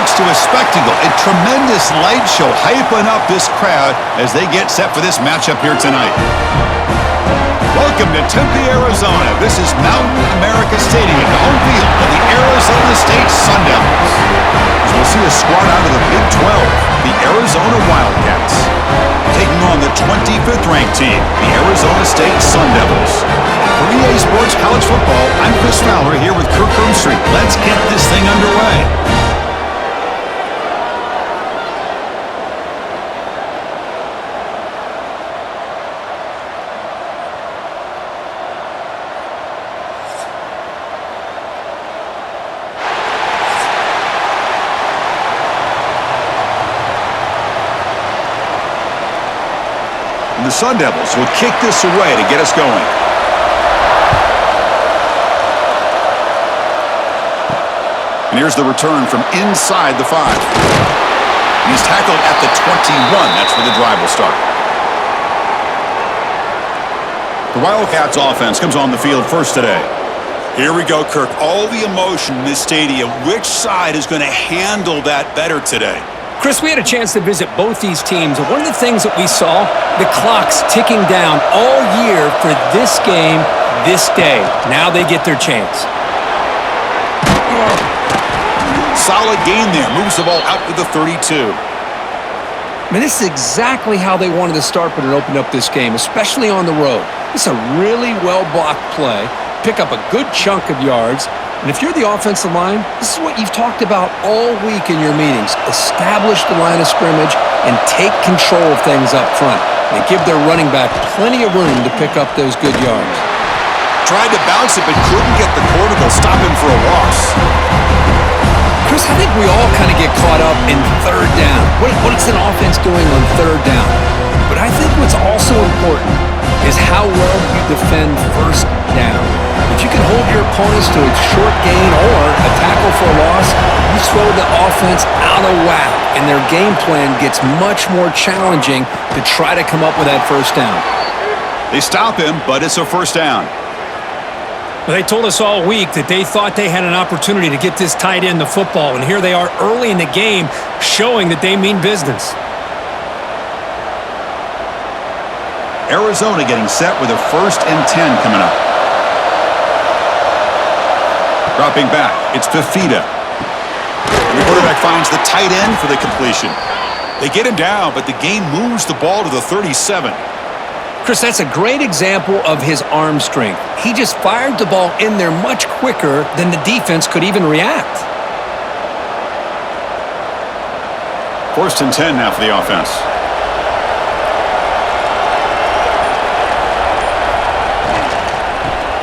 next to a spectacle, a tremendous light show hyping up this crowd as they get set for this matchup here tonight. Welcome to Tempe, Arizona. This is Mountain America Stadium, the home field of the Arizona State Sun Devils. As we'll see a squad out of the Big 12, the Arizona Wildcats, taking on the 25th ranked team, the Arizona State Sun Devils. For EA Sports College Football, I'm Chris Fowler here with Kirk Broomstreet. Let's get this thing underway. The Sun Devils will kick this away to get us going. And here's the return from inside the 5. He's tackled at the 21. That's where the drive will start. The Wildcats offense comes on the field first today. Here we go, Kirk. All the emotion in this stadium. Which side is going to handle that better today? Chris, we had a chance to visit both these teams, and one of the things that we saw, the clock's ticking down all year for this game, this day. Now they get their chance. Solid gain there. Moves the ball out to the 32. I mean, this is exactly how they wanted to start when it opened up this game, especially on the road. This is a really well-blocked play. Pick up a good chunk of yards. And if you're the offensive line, this is what you've talked about all week in your meetings. Establish the line of scrimmage and take control of things up front. They give their running back plenty of room to pick up those good yards. Tried to bounce it, but couldn't get the quarter to stop him for a loss. Chris, I think we all kind of get caught up in third down. What is an offense doing on third down? But I think what's also important is how well you defend first down. If you can hold your opponents to a short gain or a tackle for a loss, you throw the offense out of whack, and their game plan gets much more challenging to try to come up with that first down. They stop him, but it's a first down. Well, they told us all week that they thought they had an opportunity to get this tight end the football, and here they are early in the game showing that they mean business. Arizona getting set with a 1st and 10 coming up. Dropping back, it's Fafita. The quarterback finds the tight end for the completion. They get him down, but the game moves the ball to the 37. Chris, that's a great example of his arm strength. He just fired the ball in there much quicker than the defense could even react. 1st and 10 now for the offense.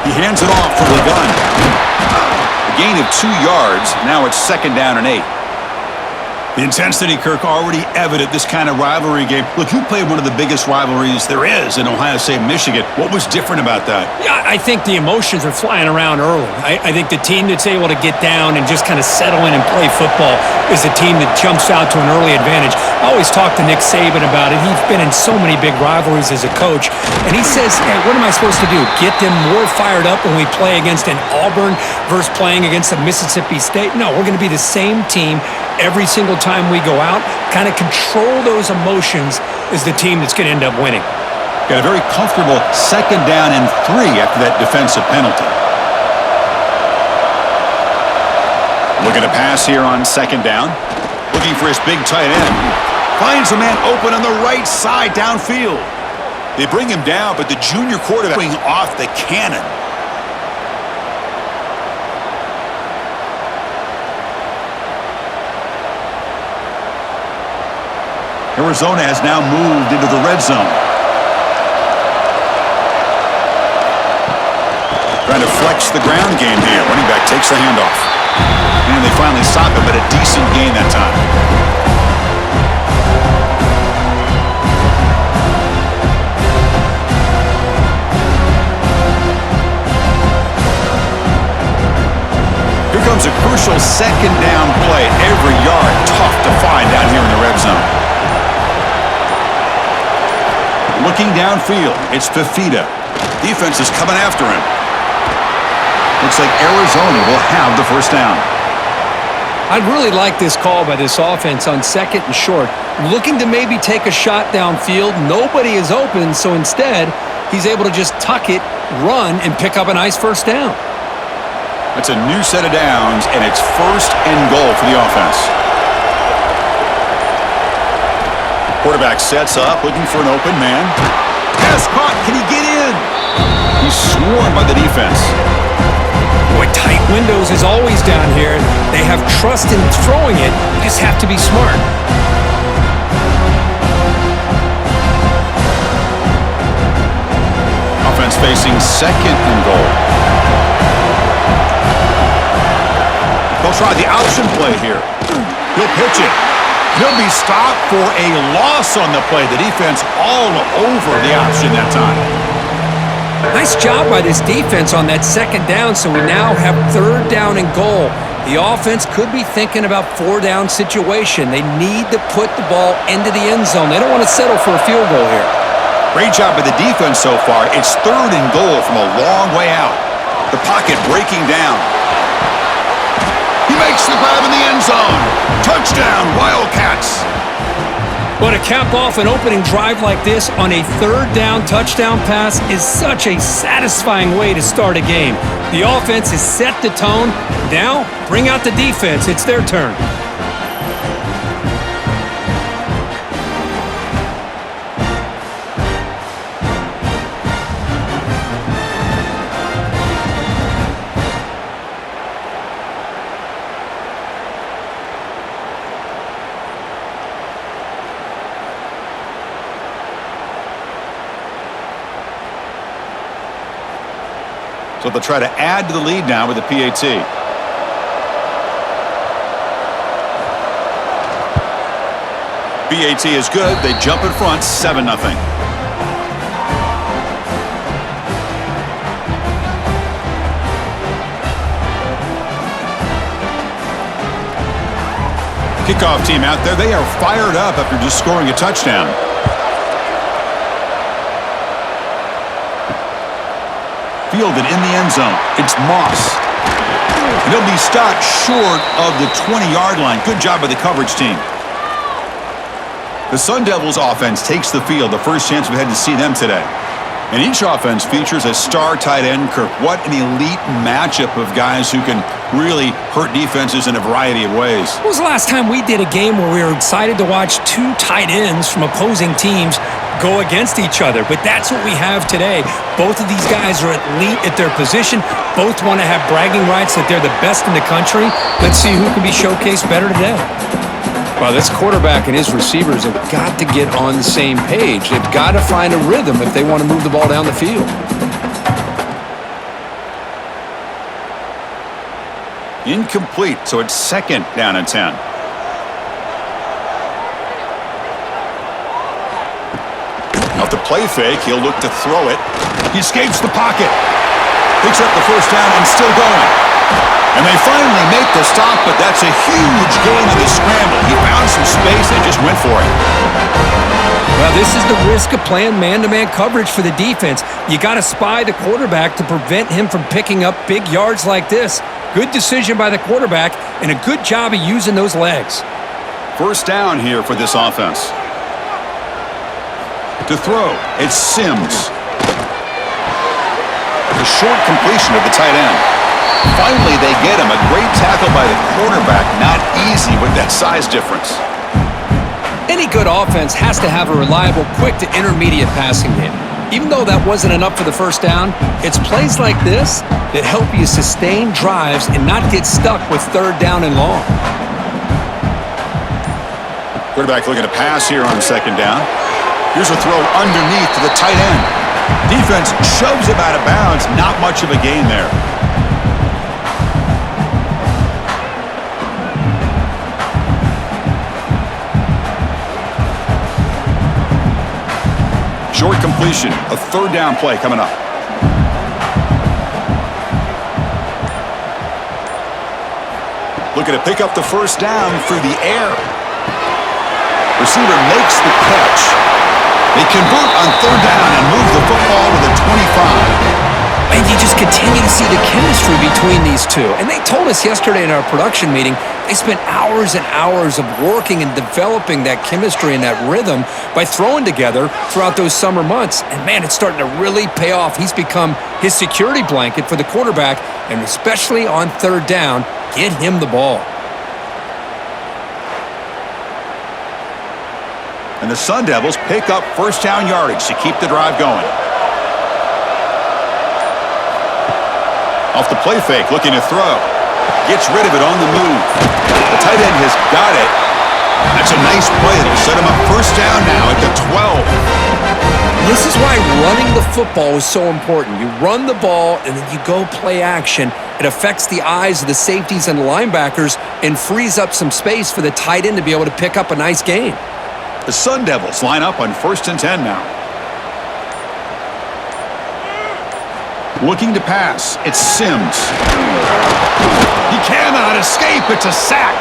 He hands it off for the gun. A gain of 2 yards. Now it's 2nd down and 8. The intensity, Kirk, already evident this kind of rivalry game. Look, you played one of the biggest rivalries there is in Ohio State, Michigan. What was different about that? Yeah, I think the emotions are flying around early. I think the team that's able to get down and just kind of settle in and play football is the team that jumps out to an early advantage. I always talk to Nick Saban about it. He's been in so many big rivalries as a coach, and he says, hey, what am I supposed to do? Get them more fired up when we play against an Auburn versus playing against a Mississippi State? No, we're going to be the same team every single time we go out. Kind of control those emotions is the team that's going to end up winning. Got a very comfortable 2nd down and 3 after that defensive penalty. Looking to pass here on 2nd down. Looking for his big tight end. Finds a man open on the right side downfield. They bring him down, but the junior quarterback going off the cannon. Arizona has now moved into the red zone. Trying to flex the ground game here. Running back takes the handoff. And they finally stop him, but a decent gain that time. Here comes a crucial 2nd down play. Every yard tough to find down here in the red zone. Looking downfield, it's Fafita. Defense is coming after him. Looks like Arizona will have the first down. I really like this call by this offense on 2nd and short. Looking to maybe take a shot downfield. Nobody is open, so instead, he's able to just tuck it, run, and pick up a nice first down. That's a new set of downs, and it's 1st and goal for the offense. Quarterback sets up, looking for an open man. Pass caught. Can he get in? He's swarmed by the defense. Boy, tight windows is always down here. They have trust in throwing it. You just have to be smart. Offense facing 2nd and goal. They'll try the option play here. He'll pitch it. He'll be stopped for a loss on the play. The defense all over the option that time. Nice job by this defense on that 2nd down, so we now have 3rd down and goal. The offense could be thinking about 4-down situation. They need to put the ball into the end zone. They don't want to settle for a field goal here. Great job by the defense so far. It's 3rd and goal from a long way out. The pocket breaking down. He makes the grab in the end zone. Touchdown, Wildcats. But to cap off an opening drive like this on a 3rd down touchdown pass is such a satisfying way to start a game. The offense has set the tone. Now, bring out the defense. It's their turn. So they'll try to add to the lead now with the PAT. PAT is good. They jump in front, 7-0. Kickoff team out there. They are fired up after just scoring a touchdown. Fielded in the end zone. It's Moss. He'll be stopped short of the 20-yard line. Good job by the coverage team. The Sun Devils offense takes the field, the first chance we had to see them today. And each offense features a star tight end, Kirk. What an elite matchup of guys who can really hurt defenses in a variety of ways. When was the last time we did a game where we were excited to watch 2 tight ends from opposing teams go against each other? But that's what we have today. Both of these guys are elite at their position. Both want to have bragging rights that they're the best in the country. Let's see who can be showcased better today. Well, this quarterback and his receivers have got to get on the same page. They've got to find a rhythm if they want to move the ball down the field. Incomplete, so it's 2nd down and 10. Off the play fake, he'll look to throw it. He escapes the pocket. Picks up the first down and still going. And they finally make the stop, but that's a huge gain on the scramble. He found some space and just went for it. Well, this is the risk of playing man-to-man coverage for the defense. You got to spy the quarterback to prevent him from picking up big yards like this. Good decision by the quarterback and a good job of using those legs. First down here for this offense. To throw, it's Sims. The short completion of the tight end. Finally, they get him. A great tackle by the quarterback. Not easy with that size difference. Any good offense has to have a reliable, quick to intermediate passing game. Even though that wasn't enough for the first down, it's plays like this that help you sustain drives and not get stuck with 3rd down and long. Quarterback looking to pass here on 2nd down. Here's a throw underneath to the tight end. Defense shoves him out of bounds. Not much of a gain there. Short completion, a 3rd down play coming up. Looking to pick up the first down through the air. Receiver makes the catch. They convert on 3rd down and move the football to the 25. And you just continue to see the chemistry between these two. And they told us yesterday in our production meeting, they spent hours and hours of working and developing that chemistry and that rhythm by throwing together throughout those summer months. And man, it's starting to really pay off. He's become his security blanket for the quarterback, and especially on third down, get him the ball. And the Sun Devils pick up first down yardage to keep the drive going. Off the play fake, looking to throw. Gets rid of it on the move. The tight end has got it. That's a nice play. It'll set him up first down now at the 12. This is why running the football is so important. You run the ball, and then you go play action. It affects the eyes of the safeties and the linebackers and frees up some space for the tight end to be able to pick up a nice gain. The Sun Devils line up on 1st and 10 now. Looking to pass. It's Sims. He cannot escape. It's a sack.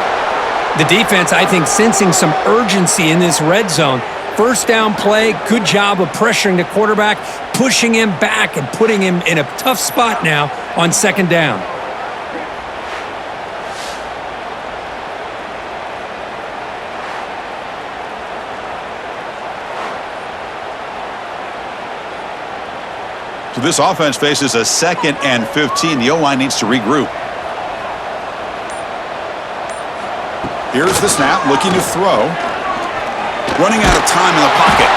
The defense, I think, sensing some urgency in this red zone. First down play, good job of pressuring the quarterback, pushing him back and putting him in a tough spot now on 2nd down. So this offense faces a 2nd and 15. The O-line needs to regroup. Here's the snap, looking to throw. Running out of time in the pocket.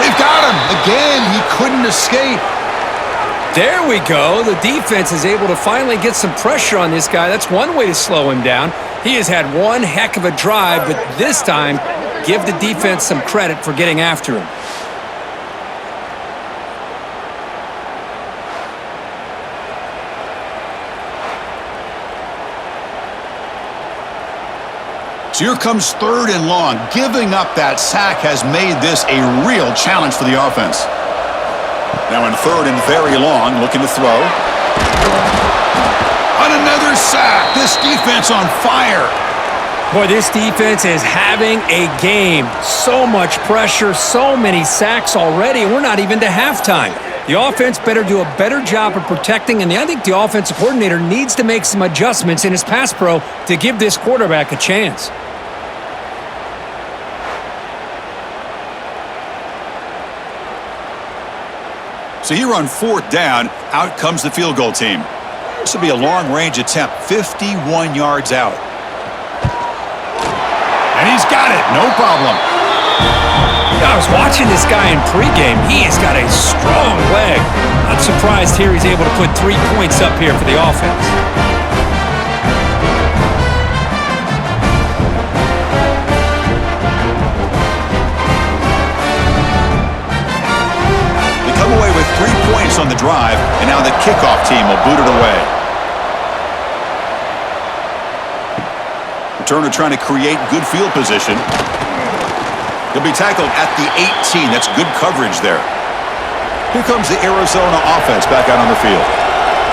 They've got him. Again, he couldn't escape. There we go. The defense is able to finally get some pressure on this guy. That's one way to slow him down. He has had one heck of a drive, but this time, give the defense some credit for getting after him. So here comes 3rd and long. Giving up that sack has made this a real challenge for the offense. Now in 3rd and very long, looking to throw. On another sack. This defense on fire. Boy, this defense is having a game. So much pressure, so many sacks already, and we're not even to halftime. The offense better do a better job of protecting, and I think the offensive coordinator needs to make some adjustments in his pass pro to give this quarterback a chance. So here on 4th down, out comes the field goal team. This will be a long-range attempt, 51 yards out. And he's got it, no problem. I was watching this guy in pregame. He has got a strong leg. Not surprised here he's able to put 3 points up here for the offense. They come away with 3 points on the drive, and now the kickoff team will boot it away. Returner trying to create good field position. He'll be tackled at the 18. That's good coverage there. Here comes the Arizona offense back out on the field.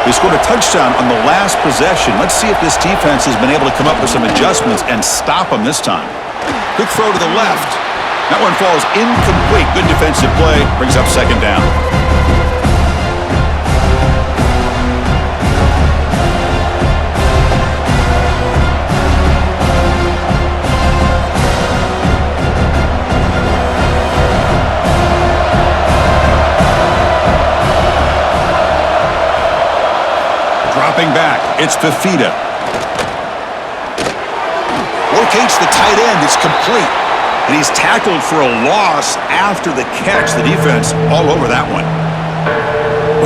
They scored a touchdown on the last possession. Let's see if this defense has been able to come up with some adjustments and stop them this time. Quick throw to the left. That one falls incomplete. Good defensive play. Brings up 2nd down. Dropping back, it's Fafita. Locates the tight end, it's complete. And he's tackled for a loss after the catch. The defense all over that one.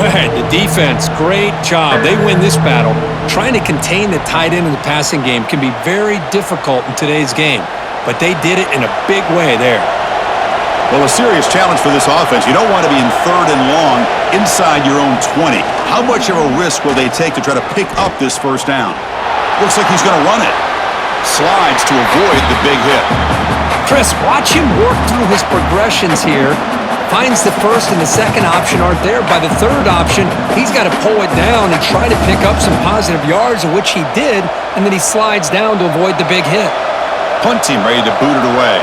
Right, the defense, great job. They win this battle. Trying to contain the tight end in the passing game can be very difficult in today's game. But they did it in a big way there. Well, a serious challenge for this offense. You don't want to be in 3rd and long inside your own 20. How much of a risk will they take to try to pick up this first down? Looks like he's going to run it. Slides to avoid the big hit. Chris, watch him work through his progressions here. Finds the first and the second option aren't there. By the third option, he's got to pull it down and try to pick up some positive yards, of which he did, and then he slides down to avoid the big hit. Punt team ready to boot it away.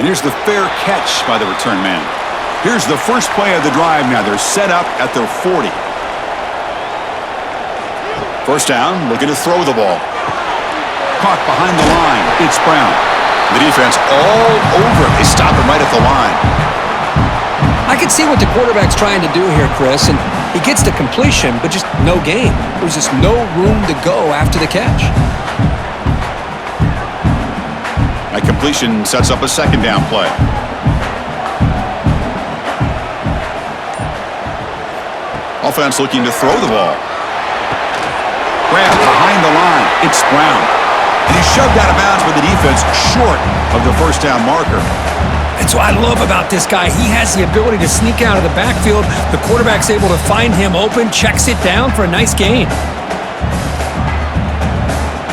And here's the fair catch by the return man. Here's the first play of the drive now. They're set up at their 40. First down, looking to throw the ball. Caught behind the line. It's Brown. The defense all over him. They stop him right at the line. I can see what the quarterback's trying to do here, Chris, and he gets the completion, but just no gain. There's just no room to go after the catch. That completion sets up a second down play. Offense looking to throw the ball. Grab behind the line. It's Brown. And he's shoved out of bounds by the defense short of the first down marker. That's what I love about this guy. He has the ability to sneak out of the backfield. The quarterback's able to find him open, checks it down for a nice gain.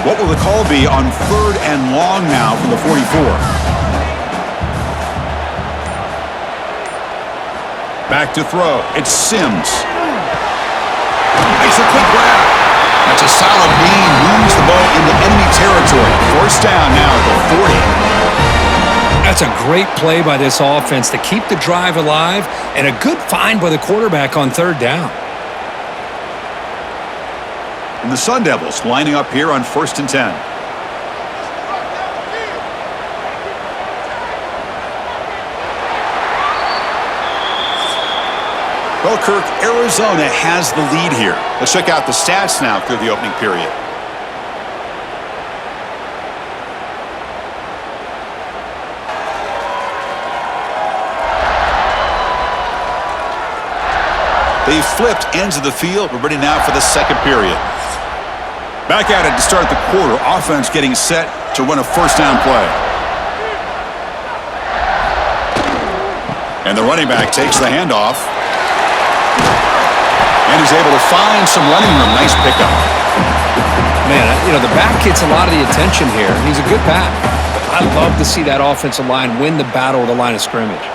What will the call be on 3rd and long now from the 44? Back to throw. It's Sims. Nice a quick grab. That's a solid gain. Moves the ball into enemy territory. First down now at the 40. That's a great play by this offense to keep the drive alive, and a good find by the quarterback on 3rd down. And the Sun Devils lining up here on 1st and 10. Well, Kirk, Arizona has the lead here. Let's check out the stats now through the opening period. They flipped ends of the field. We're ready now for the second period. Back at it to start the quarter. Offense getting set to run a first down play. And the running back takes the handoff. And he's able to find some running room. Nice pickup. Man, the back gets a lot of the attention here. He's a good back. I love to see that offensive line win the battle of the line of scrimmage.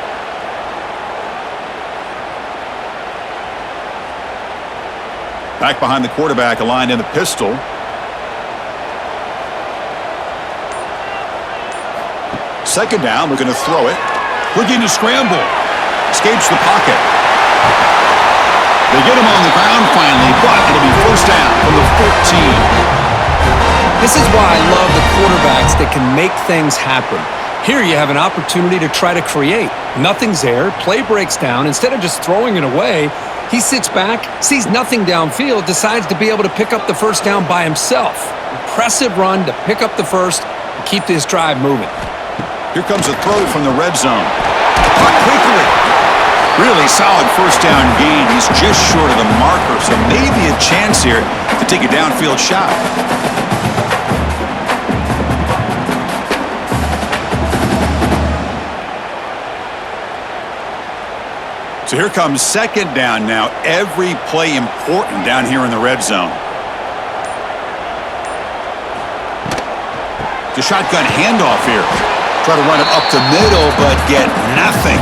Back behind the quarterback, aligned in the pistol. Second down, looking to throw it. Looking to scramble. Escapes the pocket. They get him on the ground finally, but it'll be first down from the 14. This is why I love the quarterbacks that can make things happen. Here you have an opportunity to try to create. Nothing's there. Play breaks down. Instead of just throwing it away, he sits back, sees nothing downfield, decides to be able to pick up the first down by himself. Impressive run to pick up the first and keep this drive moving. Here comes a throw from the red zone. Caught quickly. Really solid first down gain. He's just short of the marker, so maybe a chance here to take a downfield shot. So here comes second down now. Every play important down here in the red zone. The shotgun handoff here. Try to run it up the middle, but get nothing.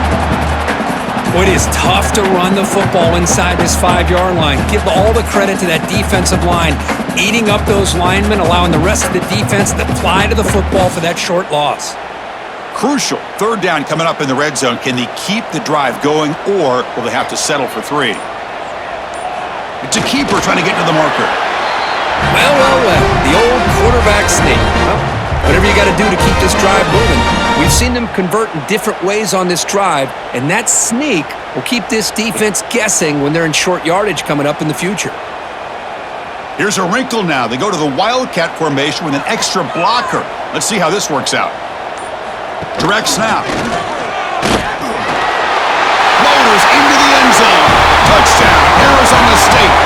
Well, it is tough to run the football inside this 5-yard line. Give all the credit to that defensive line, eating up those linemen, allowing the rest of the defense to fly to the football for that short loss. Crucial. Third down coming up in the red zone. Can they keep the drive going, or will they have to settle for 3? It's a keeper trying to get to the marker. Well, the old quarterback sneak. Well, whatever you got to do to keep this drive moving. We've seen them convert in different ways on this drive, and that sneak will keep this defense guessing when they're in short yardage coming up in the future. Here's a wrinkle now. They go to the Wildcat formation with an extra blocker. Let's see how this works out. Direct snap. Floaters into the end zone. Touchdown, Arizona State.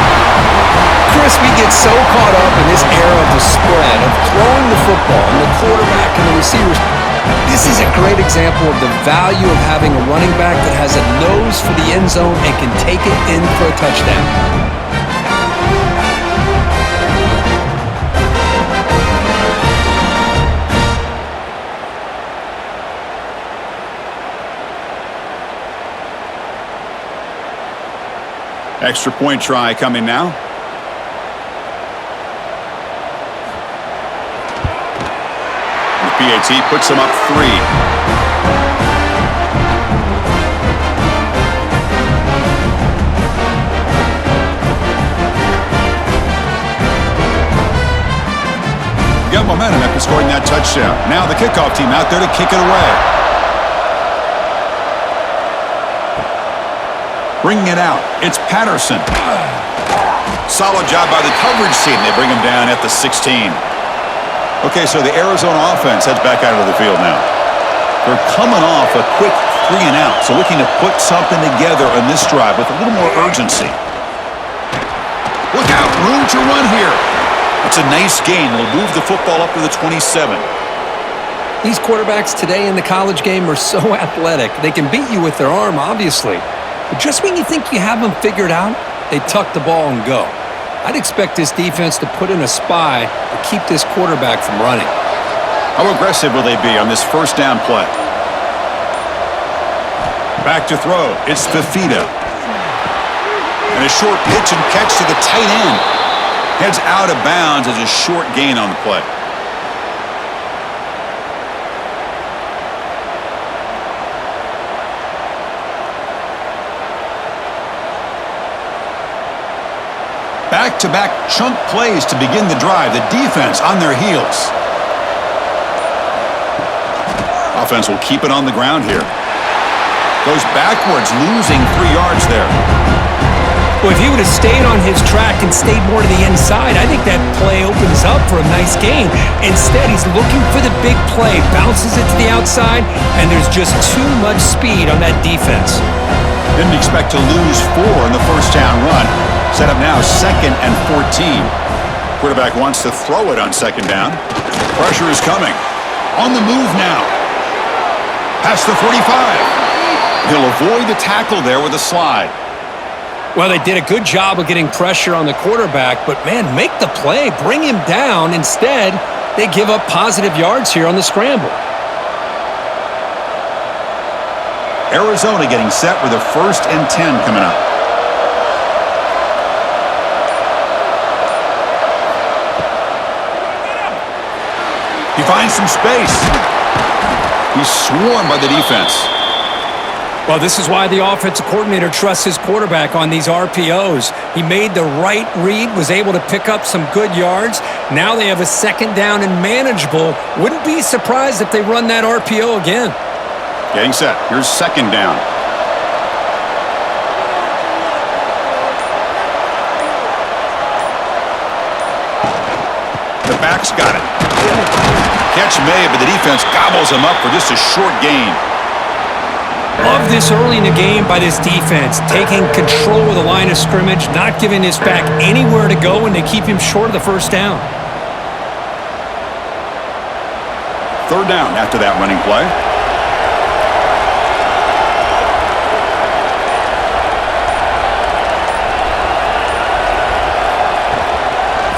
Chris, we get so caught up in this era of the spread, of throwing the football and the quarterback and the receivers. This is a great example of the value of having a running back that has a nose for the end zone and can take it in for a touchdown. Extra point try coming now. The PAT puts them up 3. got momentum after scoring that touchdown. Now the kickoff team out there to kick it away. Bringing it out, it's Patterson. Solid job by the coverage team. They bring him down at the 16. Okay, so the Arizona offense heads back out of the field now. They're coming off a quick 3-and-out, so looking to put something together on this drive with a little more urgency. Look out, room to run here. That's a nice gain. It'll move the football up to the 27. These quarterbacks today in the college game are so athletic. They can beat you with their arm, obviously. But just when you think you have them figured out, they tuck the ball and go. I'd expect this defense to put in a spy to keep this quarterback from running. How aggressive will they be on this first down play? Back to throw. It's Fafita. And a short pitch and catch to the tight end. Heads out of bounds as a short gain on the play. Back-to-back chunk plays to begin the drive. The defense on their heels. Offense will keep it on the ground here. Goes backwards, losing 3 yards there. Well, if he would have stayed on his track and stayed more to the inside, I think that play opens up for a nice gain. Instead, he's looking for the big play, bounces it to the outside, and there's just too much speed on that defense. Didn't expect to lose 4 in the first down run. Set up now 2nd and 14. Quarterback wants to throw it on 2nd down. Pressure is coming. On the move now. Past the 45. He'll avoid the tackle there with a slide. Well, they did a good job of getting pressure on the quarterback, but, man, make the play. Bring him down. Instead, they give up positive yards here on the scramble. Arizona getting set with a 1st and 10 coming up. He finds some space. He's swarmed by the defense. Well, this is why the offensive coordinator trusts his quarterback on these RPOs. He made the right read, was able to pick up some good yards. Now they have a 2nd down and manageable. Wouldn't be surprised if they run that RPO again. Getting set. Here's 2nd down. The back's got it. Catch made, but the defense gobbles him up for just a short gain. Love this early in the game by this defense, taking control of the line of scrimmage, not giving this back anywhere to go, and they keep him short of the 1st down. 3rd down after that running play.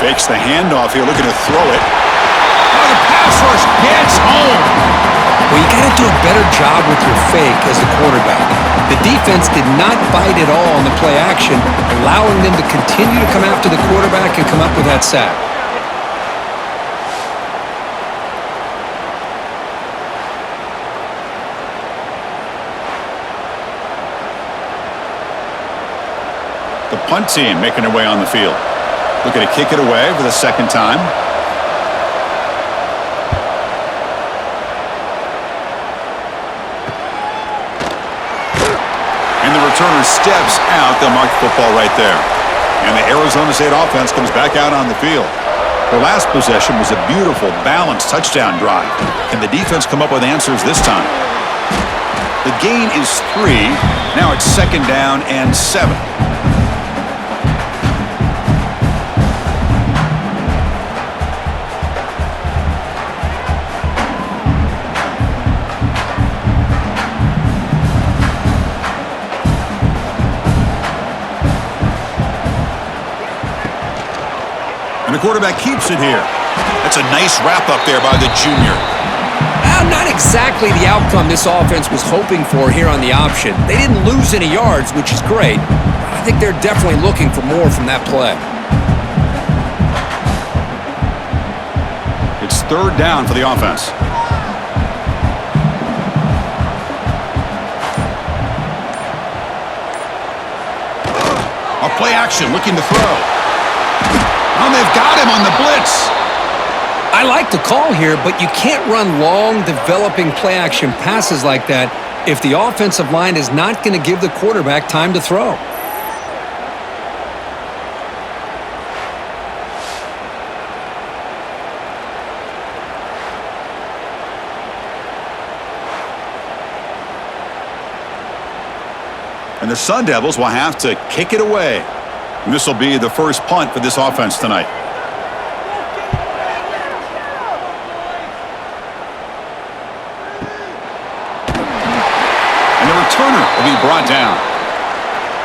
Fakes the handoff here, looking to throw it. Oh, the pass rush gets home. Well, you got to do a better job with your fake as the quarterback. The defense did not bite at all on the play action, allowing them to continue to come after the quarterback and come up with that sack. The punt team making their way on the field. Looking to kick it away for the 2nd time. And the returner steps out. They'll mark the football right there. And the Arizona State offense comes back out on the field. Their last possession was a beautiful, balanced touchdown drive. Can the defense come up with answers this time? The gain is 3. Now it's 2nd down and 7. The quarterback keeps it here. That's a nice wrap-up there by the junior. Not exactly the outcome this offense was hoping for here on the option. They didn't lose any yards, which is great. I think they're definitely looking for more from that play. It's 3rd down for the offense. A play action, looking to throw. Oh, they've got him on the blitz. I like the call here, but you can't run long, developing play-action passes like that if the offensive line is not going to give the quarterback time to throw. And the Sun Devils will have to kick it away. And this will be the first punt for this offense tonight. And the returner will be brought down.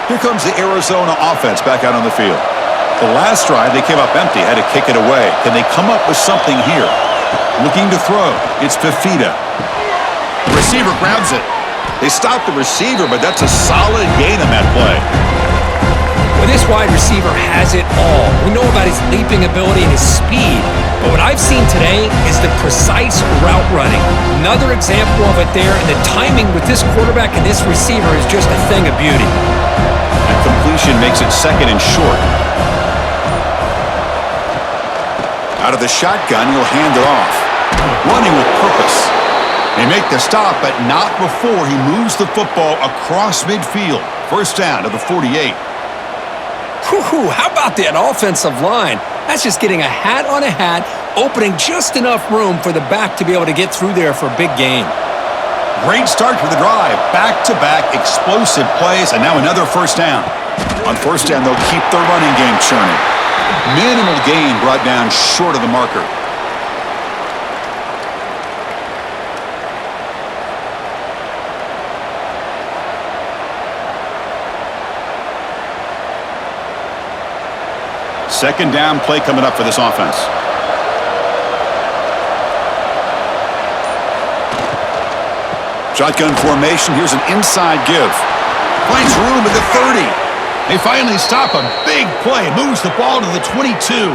Here comes the Arizona offense back out on the field. The last drive, they came up empty, had to kick it away. Can they come up with something here? Looking to throw. It's Fifita. The receiver grabs it. They stopped the receiver, but that's a solid gain on that play. Well, this wide receiver has it all. We know about his leaping ability and his speed, but what I've seen today is the precise route running. Another example of it there, and the timing with this quarterback and this receiver is just a thing of beauty. That completion makes it second and short. Out of the shotgun, he'll hand it off. Running with purpose. They make the stop, but not before he moves the football across midfield. First down to the 48. Whew, how about that offensive line? That's just getting a hat on a hat, opening just enough room for the back to be able to get through there for a big gain. Great start to the drive. Back-to-back explosive plays, and now another first down. On first down, they'll keep their running game churning. Minimal gain brought down short of the marker. Second down play coming up for this offense. Shotgun formation. Here's an inside give. Finds room at the 30. They finally stop a big play. Moves the ball to the 22.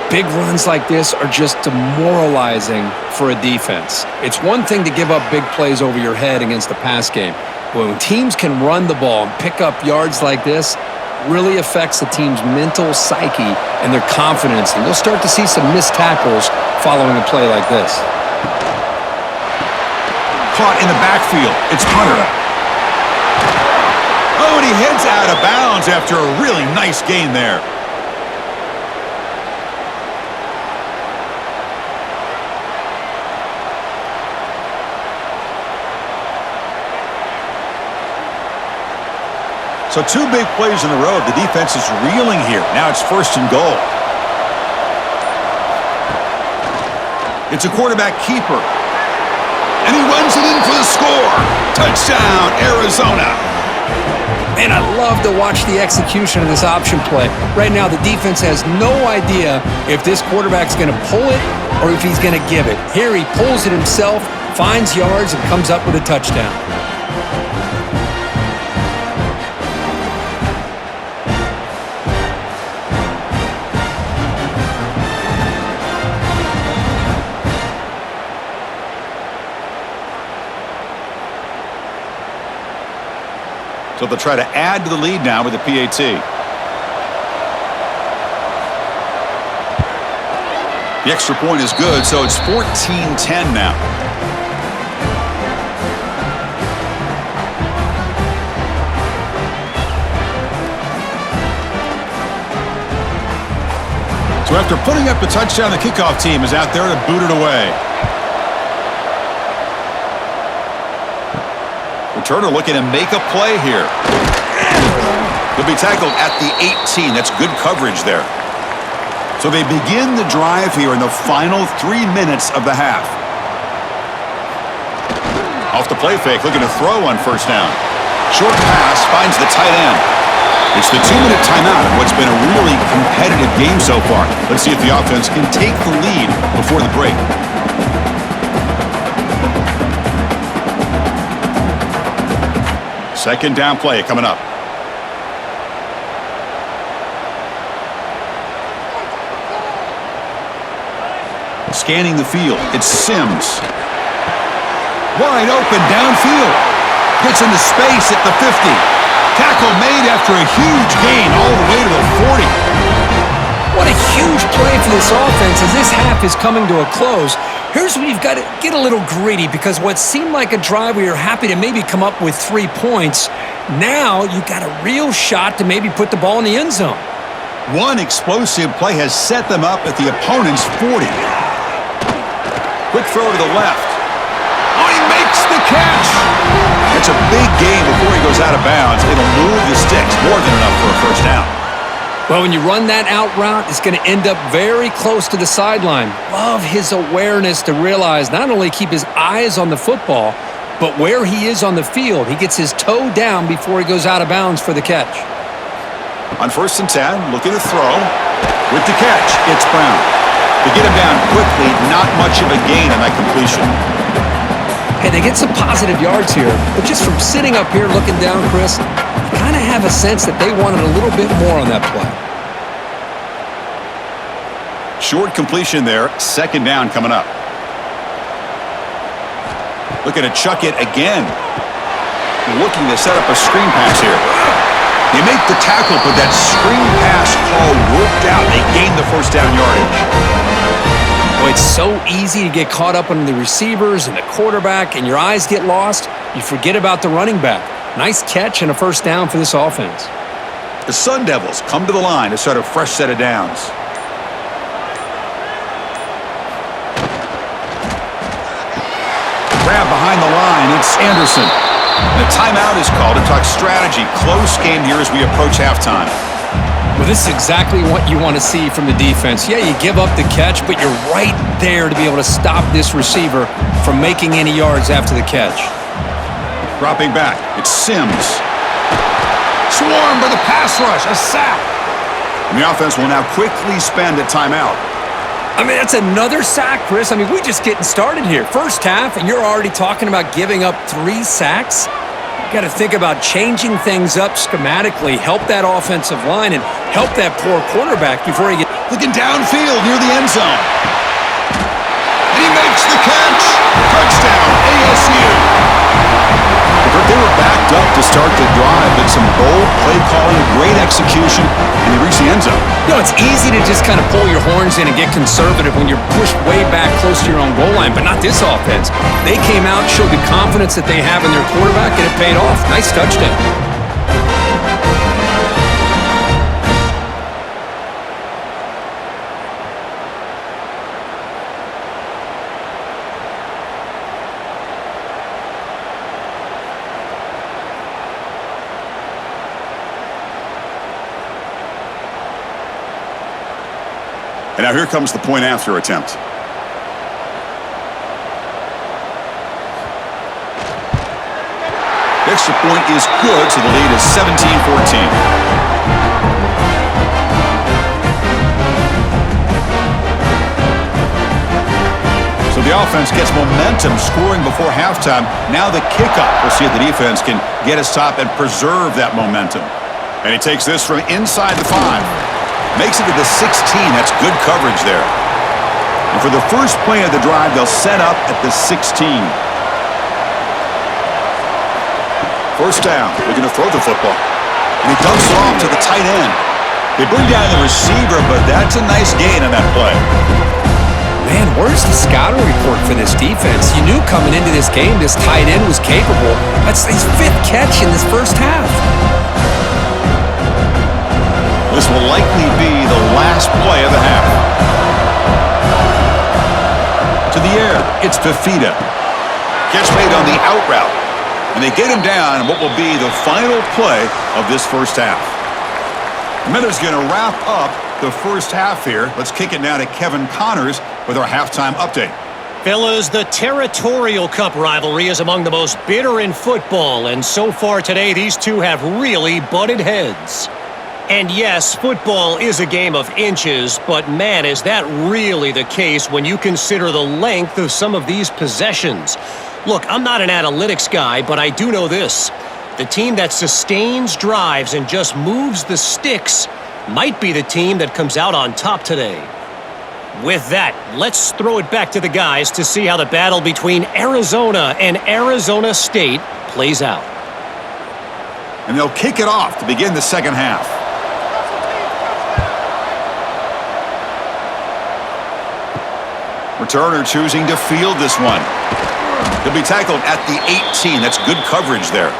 Big runs like this are just demoralizing for a defense. It's one thing to give up big plays over your head against the pass game. But when teams can run the ball and pick up yards like this, really affects the team's mental psyche and their confidence. And you'll start to see some missed tackles following a play like this. Caught in the backfield. It's Hunter. Oh, and he heads out of bounds after a really nice gain there. So two big plays in a row. The defense is reeling here. Now it's first and goal. It's a quarterback keeper. And he runs it in for the score. Touchdown, Arizona. Man, I love to watch the execution of this option play. Right now, the defense has no idea if this quarterback's going to pull it or if he's going to give it. Here he pulls it himself, finds yards, and comes up with a touchdown. So they'll try to add to the lead now with the PAT. The extra point is good, so it's 14-10 now. So after putting up the touchdown, the kickoff team is out there to boot it away. Returner looking to make a play here. He'll be tackled at the 18. That's good coverage there. So they begin the drive here in the final 3 minutes of the half. Off the play fake, looking to throw on first down. Short pass finds the tight end. It's the 2-minute timeout of what's been a really competitive game so far. Let's see if the offense can take the lead before the break. Second down play coming up. Scanning the field, it's Sims. Wide open downfield. Gets into space at the 50. Tackle made after a huge gain all the way to the 40. What a huge play for this offense as this half is coming to a close. Here's where you've got to get a little greedy, because what seemed like a drive where you're happy to maybe come up with 3 points, now you've got a real shot to maybe put the ball in the end zone. One explosive play has set them up at the opponent's 40. Quick throw to the left. Oh, he makes the catch! It's a big gain before he goes out of bounds. It'll move the sticks, more than enough for a first down. Well, when you run that out route, it's going to end up very close to the sideline. Love his awareness to realize not only keep his eyes on the football, but where he is on the field. He gets his toe down before he goes out of bounds for the catch. On 1st and 10, looking to throw. With the catch, it's Brown. To get him down quickly, not much of a gain on that completion. Hey, they get some positive yards here, but just from sitting up here looking down, Chris, you kind of have a sense that they wanted a little bit more on that play. Short completion there, 2nd down coming up. Looking to chuck it again. Looking to set up a screen pass here. They make the tackle, but that screen pass call worked out. They gained the 1st down yardage. Boy, it's so easy to get caught up on the receivers and the quarterback, and your eyes get lost. You forget about the running back. Nice catch and a 1st down for this offense. The Sun Devils come to the line to start a fresh set of downs. Grab behind the line, it's Anderson. The timeout is called to talk strategy. Close game here as we approach halftime. Well, this is exactly what you want to see from the defense. Yeah, you give up the catch, but you're right there to be able to stop this receiver from making any yards after the catch. Dropping back, it's Sims. Swarmed by the pass rush, a sack. And the offense will now quickly spend a timeout. I mean, that's another sack, Chris. I mean, we're just getting started here. First half, and you're already talking about giving up 3 sacks? You got to think about changing things up schematically, help that offensive line, and help that poor quarterback before he gets... Looking downfield near the end zone. And he makes the catch. Touchdown, ASU. They were backed up to start the drive, but some bold play calling, great execution, and they reach the end zone. You know, it's easy to just kind of pull your horns in and get conservative when you're pushed way back close to your own goal line, but not this offense. They came out, showed the confidence that they have in their quarterback, and it paid off. Nice touchdown. And now here comes the point after attempt. The extra point is good, so the lead is 17-14. So the offense gets momentum scoring before halftime. Now the kickoff. We'll see if the defense can get a stop and preserve that momentum. And he takes this from inside the 5. Makes it to the 16. That's good coverage there. And for the first play of the drive, they'll set up at the 16. 1st down. Looking to throw the football. And he dumps it off to the tight end. They bring down the receiver, but that's a nice gain on that play. Man, where's the scouting report for this defense? You knew coming into this game this tight end was capable. That's his 5th catch in this first half. This will likely be the last play of the half. To the air, it's Fafita. Catch made on the out route. And they get him down in what will be the final play of this first half. Miller's going to wrap up the first half here. Let's kick it now to Kevin Connors with our halftime update. Fellas, the Territorial Cup rivalry is among the most bitter in football, and so far today, these two have really butted heads. And yes, football is a game of inches, but man, is that really the case when you consider the length of some of these possessions. Look, I'm not an analytics guy, but I do know this. The team that sustains drives and just moves the sticks might be the team that comes out on top today. With that, let's throw it back to the guys to see how the battle between Arizona and Arizona State plays out. And they'll kick it off to begin the second half. Returner choosing to field this one. He'll be tackled at the 18. That's good coverage there.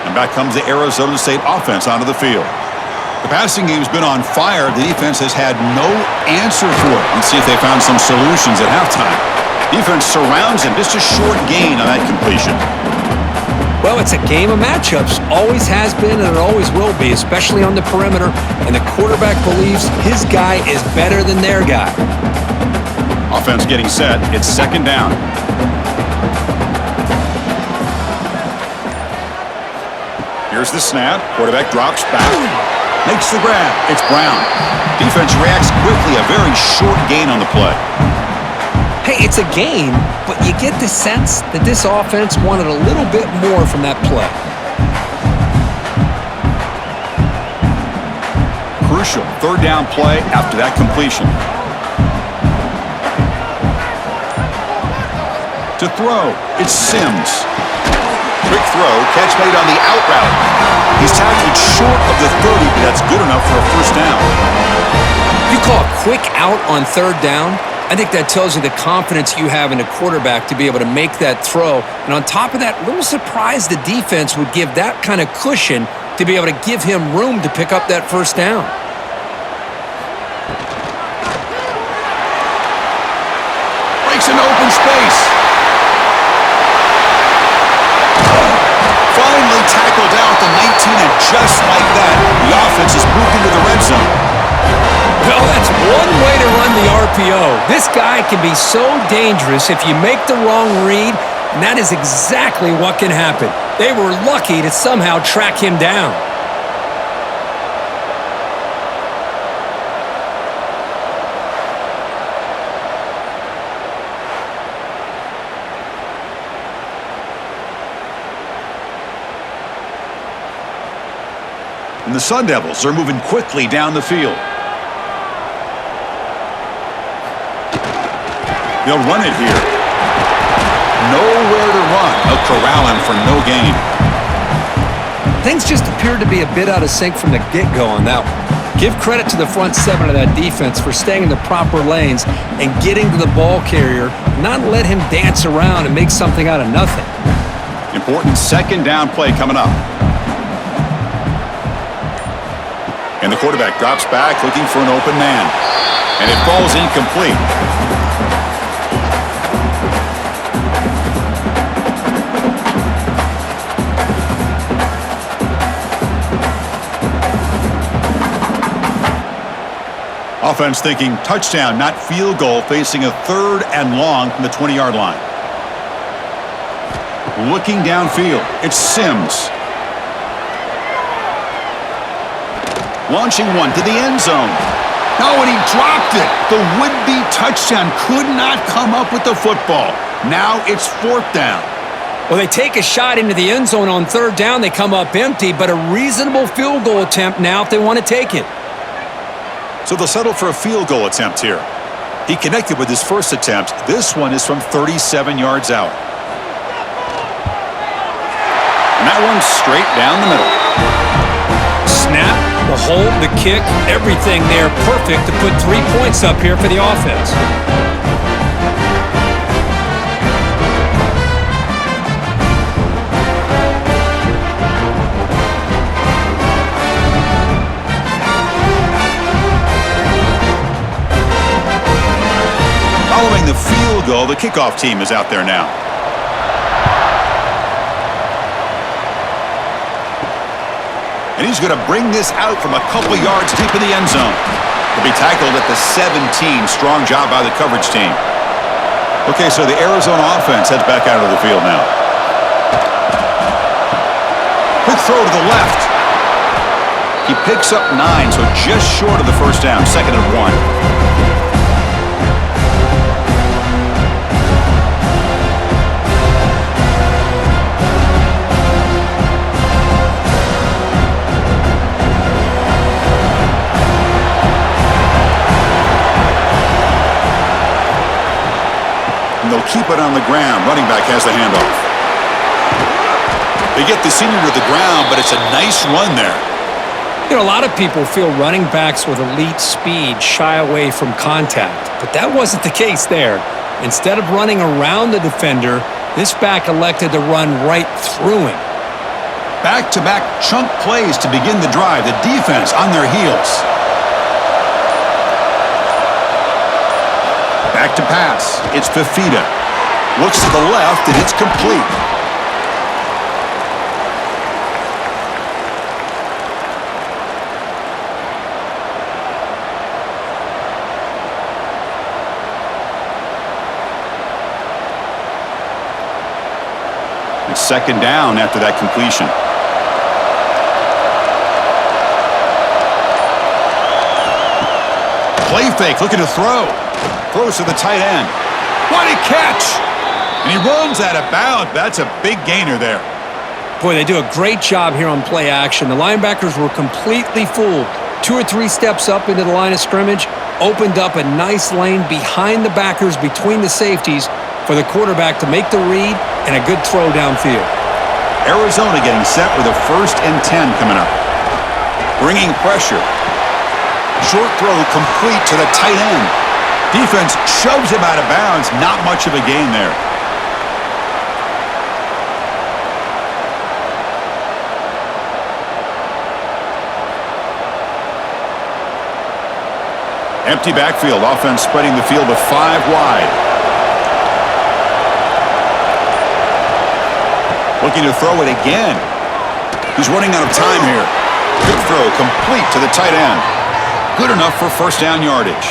And back comes the Arizona State offense onto the field. The passing game's been on fire. The defense has had no answer for it. Let's see if they found some solutions at halftime. Defense surrounds him. Just a short gain on that completion. Well, it's a game of matchups. Always has been and it always will be, especially on the perimeter. And the quarterback believes his guy is better than their guy. Offense getting set. It's second down. Here's the snap. Quarterback drops back. Makes the grab. It's Brown. Defense reacts quickly. A very short gain on the play. Hey, it's a game, but you get the sense that this offense wanted a little bit more from that play. Crucial third down play after that completion. To throw, it's Sims. Quick throw, catch made on the out route. He's tackled short of the 30, but that's good enough for a first down. You call a quick out on third down? I think that tells you the confidence you have in a quarterback to be able to make that throw. And on top of that, a little surprised the defense would give that kind of cushion to be able to give him room to pick up that first down. Breaks into open space. Finally tackled down at the 19, and just like that, the offense is moved into the red zone. Well, that's one way to run the RPO. This guy can be so dangerous if you make the wrong read, and that is exactly what can happen. They were lucky to somehow track him down. And the Sun Devils are moving quickly down the field. They'll run it here. Nowhere to run. They'll corral him for no gain. Things just appeared to be a bit out of sync from the get-go on that one. Give credit to the front seven of that defense for staying in the proper lanes and getting to the ball carrier, not let him dance around and make something out of nothing. Important second down play coming up. And the quarterback drops back looking for an open man. And it falls incomplete. Offense thinking touchdown, not field goal, facing a third and long from the 20-yard line. Looking downfield, it's Sims. Launching one to the end zone. No, and he dropped it. The would-be touchdown could not come up with the football. Now it's fourth down. Well, they take a shot into the end zone on third down. They come up empty, but a reasonable field goal attempt now if they want to take it. So they'll settle for a field goal attempt here. He connected with his first attempt. This one is from 37 yards out. And that one's straight down the middle. Snap, the hold, the kick, everything there perfect to put 3 points up here for the offense. Following the field goal, the kickoff team is out there now. And he's going to bring this out from a couple yards deep in the end zone. He'll be tackled at the 17. Strong job by the coverage team. Okay, so the Arizona offense heads back out of the field now. Quick throw to the left. He picks up 9, so just short of the first down. 2nd and 1. They'll keep it on the ground. Running back has the handoff. They get the senior to the ground, but it's a nice run there. You know, a lot of people feel running backs with elite speed shy away from contact, but that wasn't the case there. Instead of running around the defender, this back elected to run right through him. Back-to-back chunk plays to begin the drive. The defense on their heels. Back to pass. It's Fafita. Looks to the left, and it's complete. It's second down after that completion. Play fake, looking to throw. Throws to the tight end. What a catch! And he runs out of bounds. That's a big gainer there. Boy, they do a great job here on play action. The linebackers were completely fooled. 2 or 3 steps up into the line of scrimmage, opened up a nice lane behind the backers between the safeties for the quarterback to make the read and a good throw downfield. Arizona getting set with a 1st and 10 coming up. Bringing pressure. Short throw complete to the tight end. Defense shoves him out of bounds. Not much of a gain there. Empty backfield. Offense spreading the field to 5 wide. Looking to throw it again. He's running out of time here. Good throw, complete to the tight end. Good enough for 1st down yardage.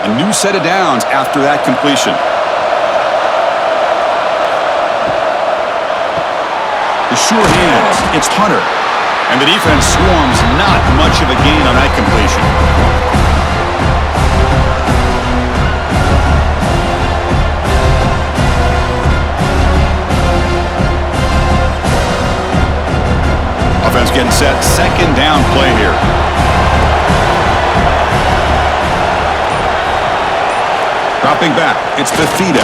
A new set of downs after that completion. The sure hands. It's Hunter. And the defense swarms. Not much of a gain on that completion. Offense getting set. 2nd down play here. Dropping back. It's Fafita.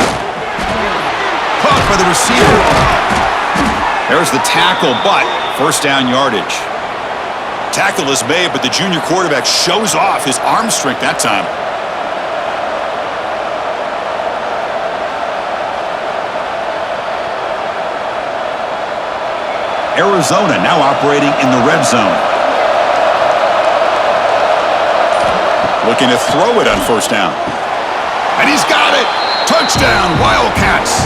Caught by the receiver. There's the tackle, but 1st down yardage. Tackle is made, but the junior quarterback shows off his arm strength that time. Arizona now operating in the red zone. Looking to throw it on 1st down. And he's got it! Touchdown, Wildcats!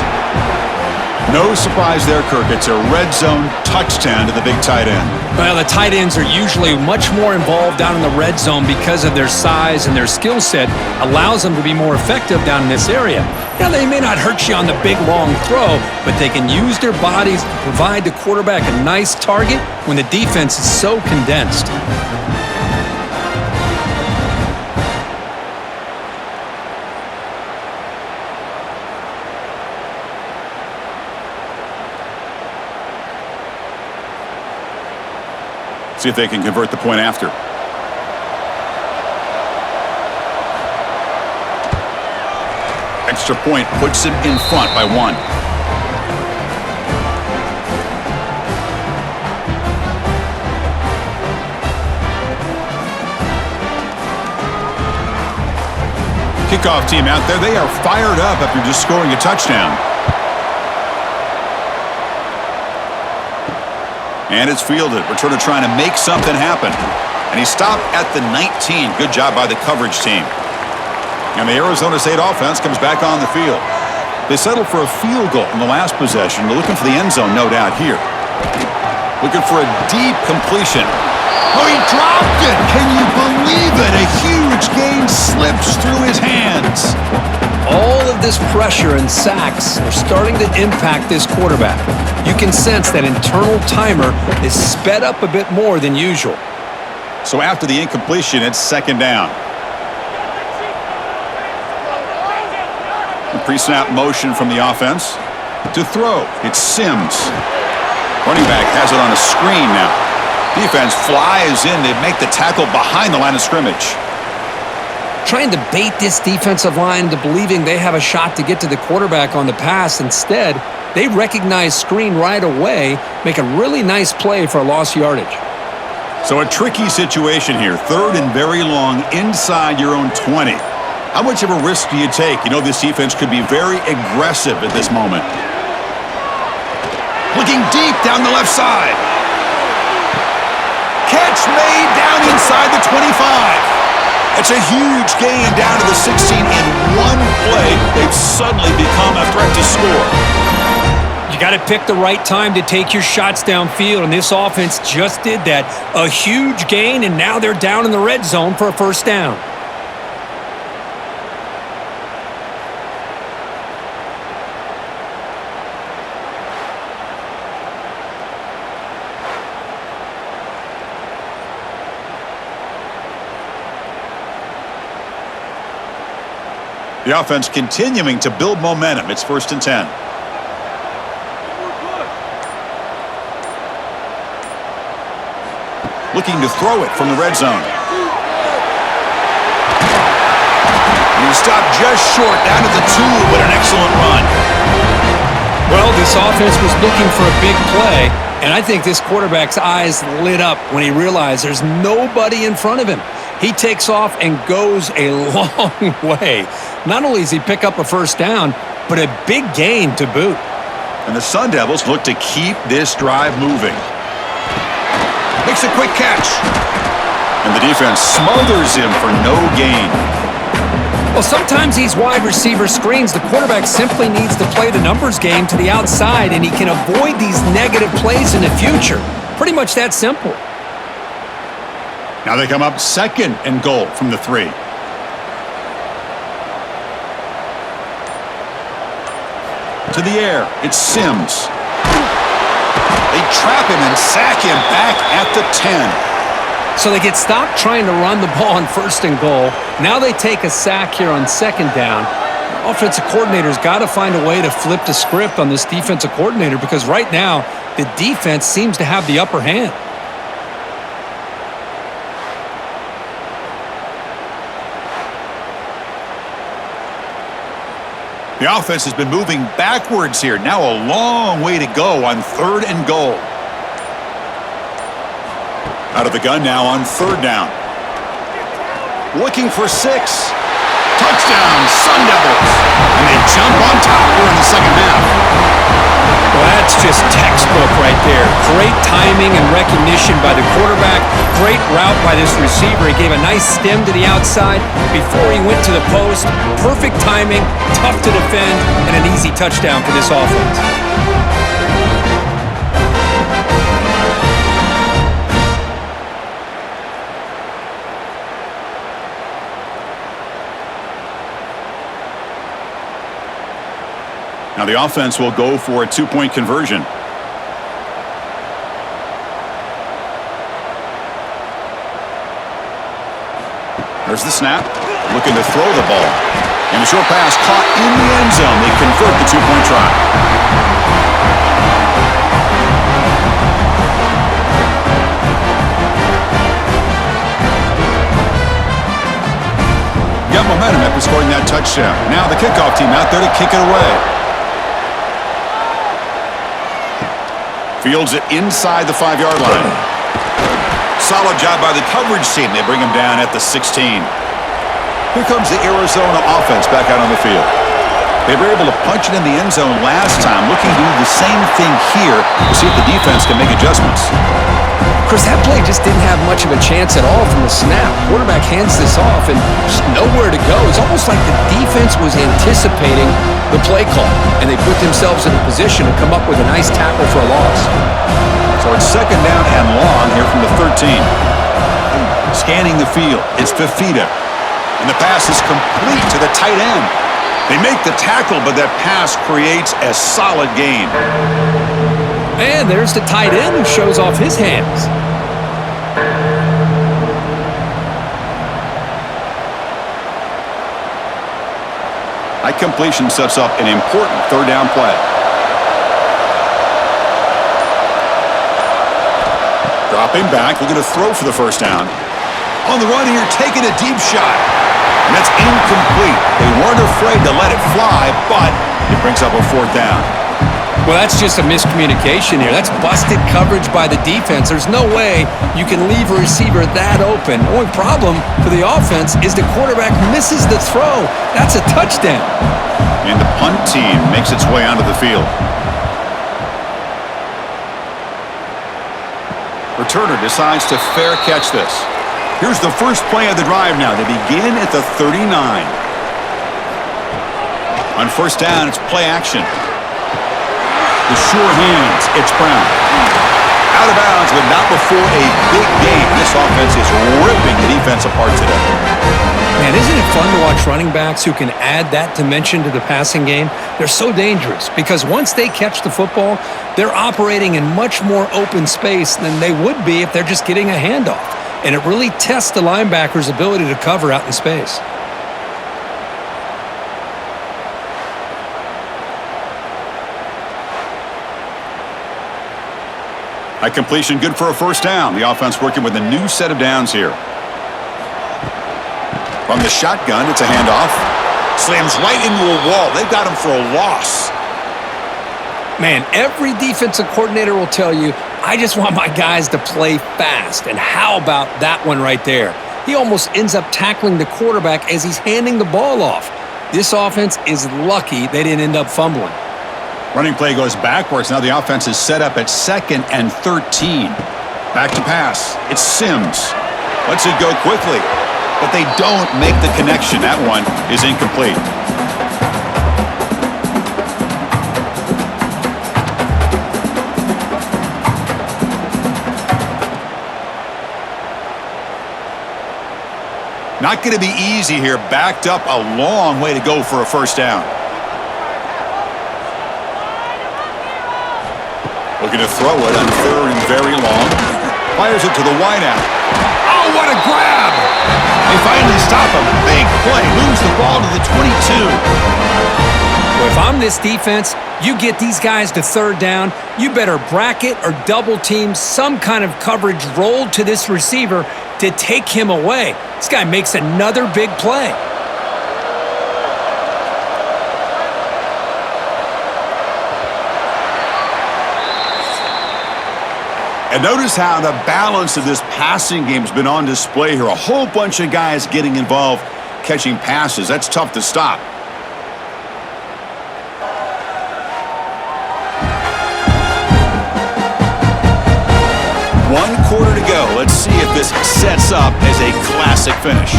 No surprise there, Kirk. It's a red zone touchdown to the big tight end. Well, the tight ends are usually much more involved down in the red zone because of their size and their skill set allows them to be more effective down in this area. Now, they may not hurt you on the big, long throw, but they can use their bodies to provide the quarterback a nice target when the defense is so condensed. See if they can convert the point after. Extra point puts him in front by 1. Kickoff team out there. They are fired up after just scoring a touchdown. And it's fielded. Returner trying to make something happen. And he stopped at the 19. Good job by the coverage team. And the Arizona State offense comes back on the field. They settled for a field goal in the last possession. They're looking for the end zone, no doubt, here. Looking for a deep completion. Oh, he dropped it! Can you believe it? A huge gain slips through his hands. All of this pressure and sacks are starting to impact this quarterback. You can sense that internal timer is sped up a bit more than usual. So after the incompletion, it's 2nd down. The pre-snap motion from the offense. To throw, it's Sims. Running back has it on a screen now. Defense flies in. They make the tackle behind the line of scrimmage. trying to bait this defensive line into believing they have a shot to get to the quarterback on the pass. Instead, they recognize screen right away, make a really nice play for a lost yardage. So a tricky situation here. 3rd and very long inside your own 20. How much of a risk do you take? You know this defense could be very aggressive at this moment. Looking deep down the left side. Catch made down inside the 25. It's a huge gain down to the 16 in one play. They've suddenly become a threat to score. You got to pick the right time to take your shots downfield, and this offense just did that. A huge gain, and now they're down in the red zone for a first down. The offense continuing to build momentum. It's 1st and 10. Looking to throw it from the red zone. You stop just short down to the 2, but an excellent run. Well, this offense was looking for a big play, and I think this quarterback's eyes lit up when he realized there's nobody in front of him. He takes off and goes a long way. Not only does he pick up a first down, but a big gain to boot. And the Sun Devils look to keep this drive moving. Makes a quick catch. And the defense smothers him for no gain. Well, sometimes these wide receiver screens, the quarterback simply needs to play the numbers game to the outside, and he can avoid these negative plays in the future. Pretty much that simple. Now they come up 2nd and goal from the 3. To the air, it's Sims. They trap him and sack him back at the 10. So they get stopped trying to run the ball on 1st and goal. Now they take a sack here on 2nd down. The offensive coordinator's got to find a way to flip the script on this defensive coordinator, because right now the defense seems to have the upper hand. The offense has been moving backwards here. Now a long way to go on 3rd and goal. Out of the gun now on 3rd down. Looking for 6. Touchdown, Sun Devils. And they jump on top here in the second half. Well, that's just textbook right there. Great timing and recognition by the quarterback. Great route by this receiver. He gave a nice stem to the outside before he went to the post. Perfect timing, tough to defend, and an easy touchdown for this offense. Now the offense will go for a 2-point conversion. There's the snap. Looking to throw the ball. And a short pass caught in the end zone. They convert the 2-point try. Got momentum after scoring that touchdown. Now the kickoff team out there to kick it away. Fields it inside the 5-yard line. Solid job by the coverage team. They bring him down at the 16. Here comes the Arizona offense back out on the field. They were able to punch it in the end zone last time, looking to do the same thing here to see if the defense can make adjustments. Chris, that play just didn't have much of a chance at all from the snap. Quarterback hands this off and just nowhere to go. It's almost like the defense was anticipating the play call, and they put themselves in a position to come up with a nice tackle for a loss. So it's 2nd down and long here from the 13. Scanning the field, it's Fifita. And the pass is complete to the tight end. They make the tackle, but that pass creates a solid gain. And there's the tight end who shows off his hands. High completion sets up an important 3rd down play. Dropping back, looking to throw for the first down. On the run here, taking a deep shot. And that's incomplete. They weren't afraid to let it fly, but it brings up a fourth down. Well, that's just a miscommunication here. That's busted coverage by the defense. There's no way you can leave a receiver that open. The only problem for the offense is the quarterback misses the throw. That's a touchdown. And the punt team makes its way onto the field. Returner decides to fair catch this. Here's the first play of the drive now. They begin at the 39. On first down, it's play action. The sure hands, it's Brown. Out of bounds, but not before a big game. This offense is ripping the defense apart today. Man, isn't it fun to watch running backs who can add that dimension to the passing game? They're so dangerous because once they catch the football, they're operating in much more open space than they would be if they're just getting a handoff. And it really tests the linebacker's ability to cover out in space. High completion, good for a first down. The offense working with a new set of downs here. From the shotgun, it's a handoff. Slams right into a wall. They've got him for a loss. Man, every defensive coordinator will tell you, I just want my guys to play fast. And how about that one right there? He almost ends up tackling the quarterback as he's handing the ball off. This offense is lucky they didn't end up fumbling. Running play goes backwards. Now the offense is set up at 2nd and 13. Back to pass. It's Sims. Lets it go quickly. But they don't make the connection. That one is incomplete. Not going to be easy here. Backed up a long way to go for a first down. Looking to throw it on 3rd and very long. Fires it to the wideout. Oh, what a grab! They finally stop him. Big play. Moves the ball to the 22. Well, if I'm this defense, you get these guys to 3rd down, you better bracket or double team some kind of coverage rolled to this receiver to take him away. This guy makes another big play. And notice how the balance of this passing game has been on display here. A whole bunch of guys getting involved, catching passes. That's tough to stop. One quarter to go. Let's see if this sets up as a classic finish.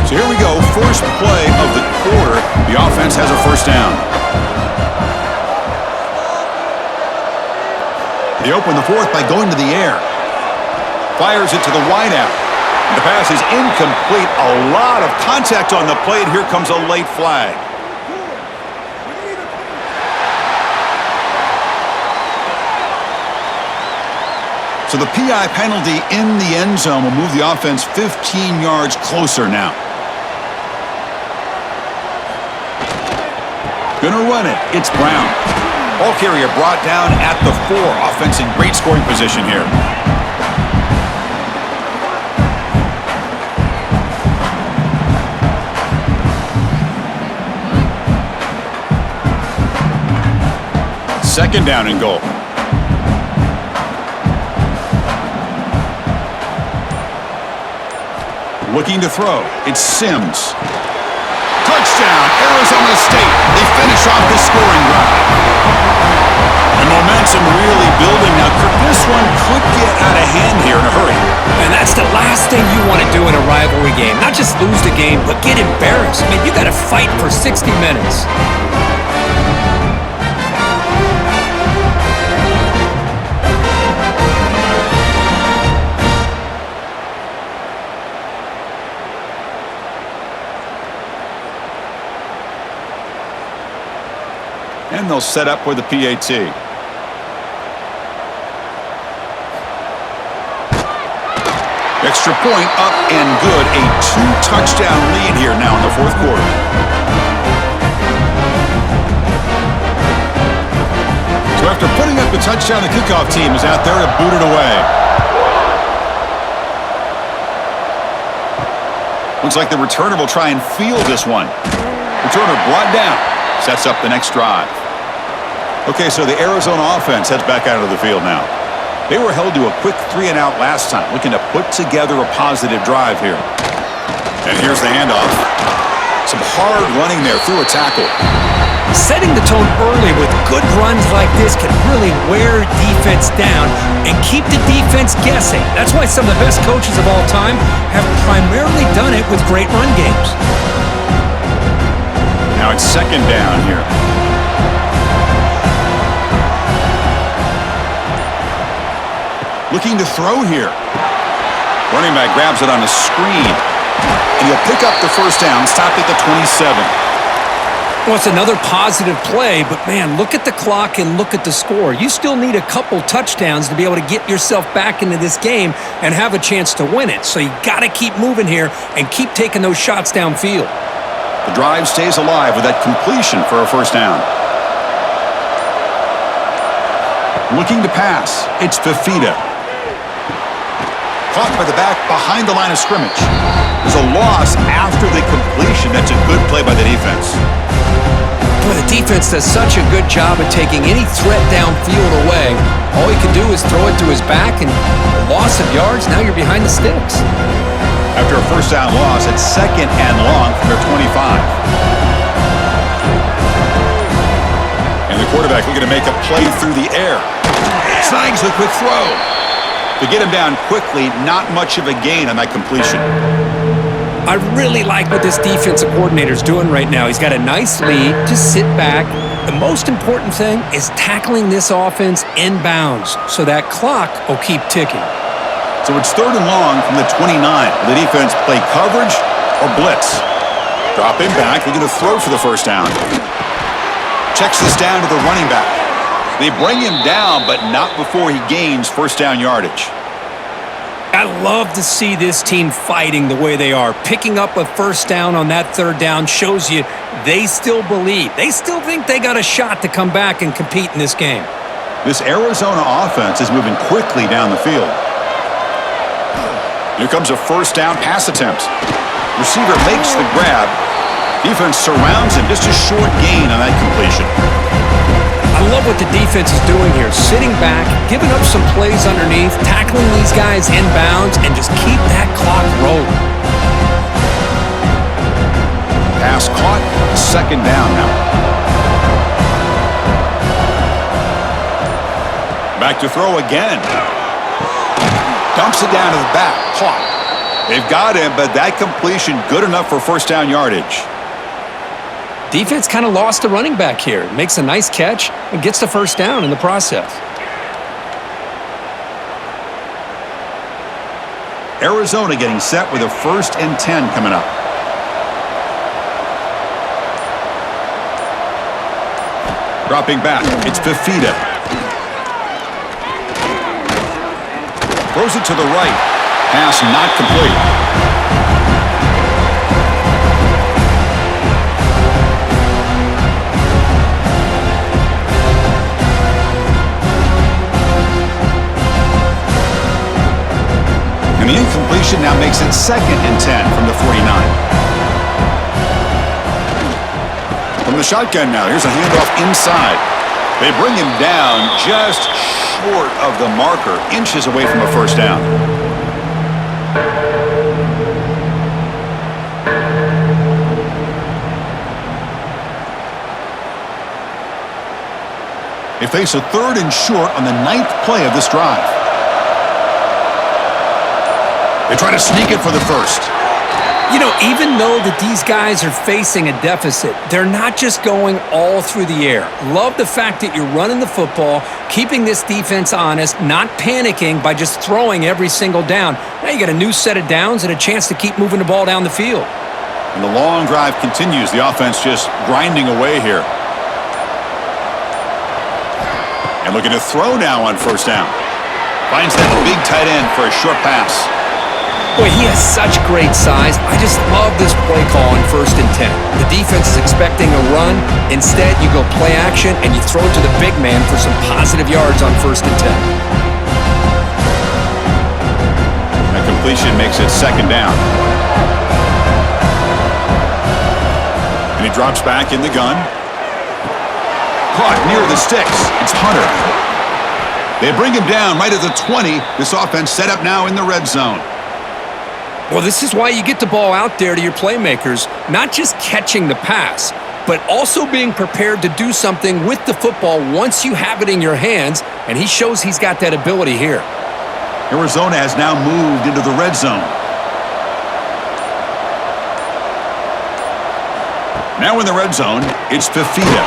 So here we go. First play of the quarter. The offense has a first down. They open the 4th by going to the air. Fires it to the wideout. The pass is incomplete. A lot of contact on the play, and here comes a late flag. So the PI penalty in the end zone will move the offense 15 yards closer now. Gonna run it. It's Brown. Ball carrier brought down at the 4. Offense in great scoring position here. Second down and goal. Looking to throw. It's Sims. Touchdown, Arizona State. They finish off this scoring drive. And momentum really building now. This one could get out of hand here in a hurry. And that's the last thing you want to do in a rivalry game. Not just lose the game, but get embarrassed. I mean, you got to fight for 60 minutes. And they'll set up with the PAT. Extra point up and good. A 2-touchdown lead here now in the 4th quarter. So after putting up the touchdown, the kickoff team is out there to boot it away. Looks like the returner will try and field this one. Returner brought down. Sets up the next drive. Okay, so the Arizona offense heads back out of the field now. They were held to a quick 3-and-out last time, looking to put together a positive drive here. And here's the handoff. Some hard running there through a tackle. Setting the tone early with good runs like this can really wear defense down and keep the defense guessing. That's why some of the best coaches of all time have primarily done it with great run games. Now it's second down here. Looking to throw here. Running back grabs it on the screen. And he'll pick up the first down, stop at the 27. Well, it's another positive play, but man, look at the clock and look at the score. You still need a couple touchdowns to be able to get yourself back into this game and have a chance to win it. So you got to keep moving here and keep taking those shots downfield. The drive stays alive with that completion for a first down. Looking to pass. It's Fafita. Caught by the back behind the line of scrimmage. There's a loss after the completion. That's a good play by the defense. Boy, the defense does such a good job of taking any threat downfield away. All he can do is throw it to his back, and a loss of yards, now you're behind the sticks. After a first down loss, it's second and long from their 25. And the quarterback looking to make a play through the air. Snags the quick throw. To get him down quickly, not much of a gain on that completion. I really like what this defensive coordinator's doing right now. He's got a nice lead. Just sit back. The most important thing is tackling this offense inbounds so that clock will keep ticking. So it's third and long from the 29. The defense play coverage or blitz. Drop him back. They're going to throw for the first down. Checks this down to the running back. They bring him down, but not before he gains first down yardage. I love to see this team fighting the way they are. Picking up a first down on that third down shows you they still believe. They still think they got a shot to come back and compete in this game. This Arizona offense is moving quickly down the field. Here comes a first down pass attempt. Receiver makes the grab. Defense surrounds him. Just a short gain on that completion. I love what the defense is doing here. Sitting back, giving up some plays underneath, tackling these guys inbounds, and just keep that clock rolling. Pass caught. Second down now. Back to throw again. Dumps it down to the back. Caught. They've got him, but that completion good enough for first down yardage. Defense kind of lost the running back here. Makes a nice catch and gets the first down in the process. Arizona getting set with a 1st and 10 coming up. Dropping back. It's Fafita. Throws it to the right. Pass not complete. And the incompletion now makes it 2nd and 10 from the 49. From the shotgun now, here's a handoff inside. They bring him down just short of the marker, inches away from a first down. They face a 3rd and short on the 9th play of this drive. They try to sneak it for the first. You know, even though that these guys are facing a deficit, they're not just going all through the air. Love the fact that you're running the football, keeping this defense honest, not panicking by just throwing every single down. Now you got a new set of downs and a chance to keep moving the ball down the field. And the long drive continues. The offense just grinding away here. And looking to throw now on first down. Finds that big tight end for a short pass. Boy, he has such great size. I just love this play call on 1st and 10. The defense is expecting a run. Instead, you go play action and you throw it to the big man for some positive yards on 1st and 10. That completion makes it 2nd down. And he drops back in the gun. Caught near the sticks. It's Hunter. They bring him down right at the 20. This offense set up now in the red zone. Well, this is why you get the ball out there to your playmakers, not just catching the pass, but also being prepared to do something with the football once you have it in your hands, and he shows he's got that ability here. Arizona has now moved into the red zone. Now in the red zone, it's Fifita.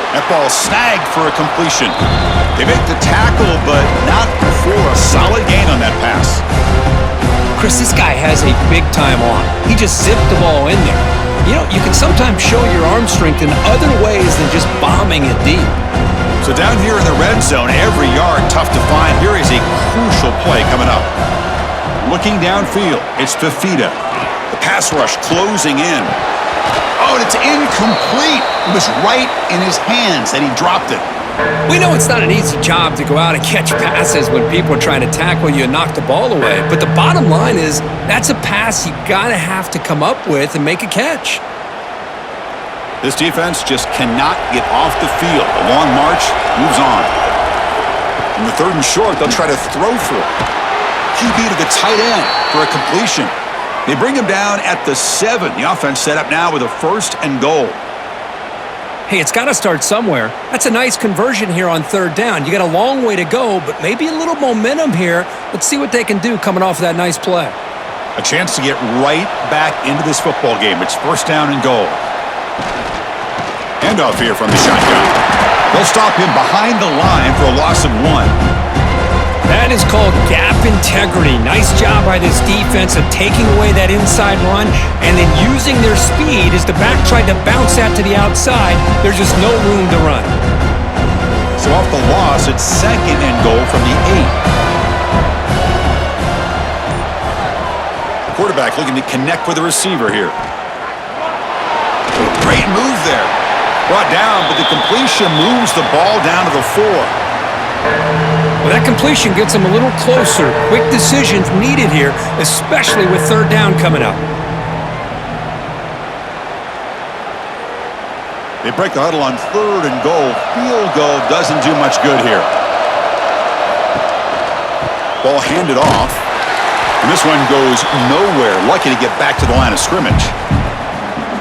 That ball snagged for a completion. They make the tackle, but not before a solid gain on that pass. Chris, this guy has a big-time arm. He just zipped the ball in there. You know, you can sometimes show your arm strength in other ways than just bombing it deep. So down here in the red zone, every yard tough to find. Here is a crucial play coming up. Looking downfield, it's Fifita. The pass rush closing in. Oh, and it's incomplete. It was right in his hands, and he dropped it. We know it's not an easy job to go out and catch passes when people are trying to tackle you and knock the ball away, but the bottom line is that's a pass you gotta have to come up with and make a catch. This defense just cannot get off the field. The long march moves on. In the third and short, they'll try to throw for it. QB to the tight end for a completion. They bring him down at the 7. The offense set up now with a 1st and goal. Hey, it's got to start somewhere. That's a nice conversion here on 3rd down. You got a long way to go, but maybe a little momentum here. Let's see what they can do coming off that nice play. A chance to get right back into this football game. It's 1st down and goal. Handoff here from the shotgun. They'll stop him behind the line for a loss of 1. That is called gap integrity. Nice job by this defense of taking away that inside run and then using their speed as the back tried to bounce that to the outside. There's just no room to run. So off the loss, it's 2nd and goal from the 8. Quarterback looking to connect with the receiver here. Great move there. Brought down, but the completion moves the ball down to the 4. Well, that completion gets them a little closer. Quick decisions needed here, especially with 3rd down coming up. They break the huddle on 3rd and goal. Field goal doesn't do much good here. Ball handed off. And this one goes nowhere. Lucky to get back to the line of scrimmage.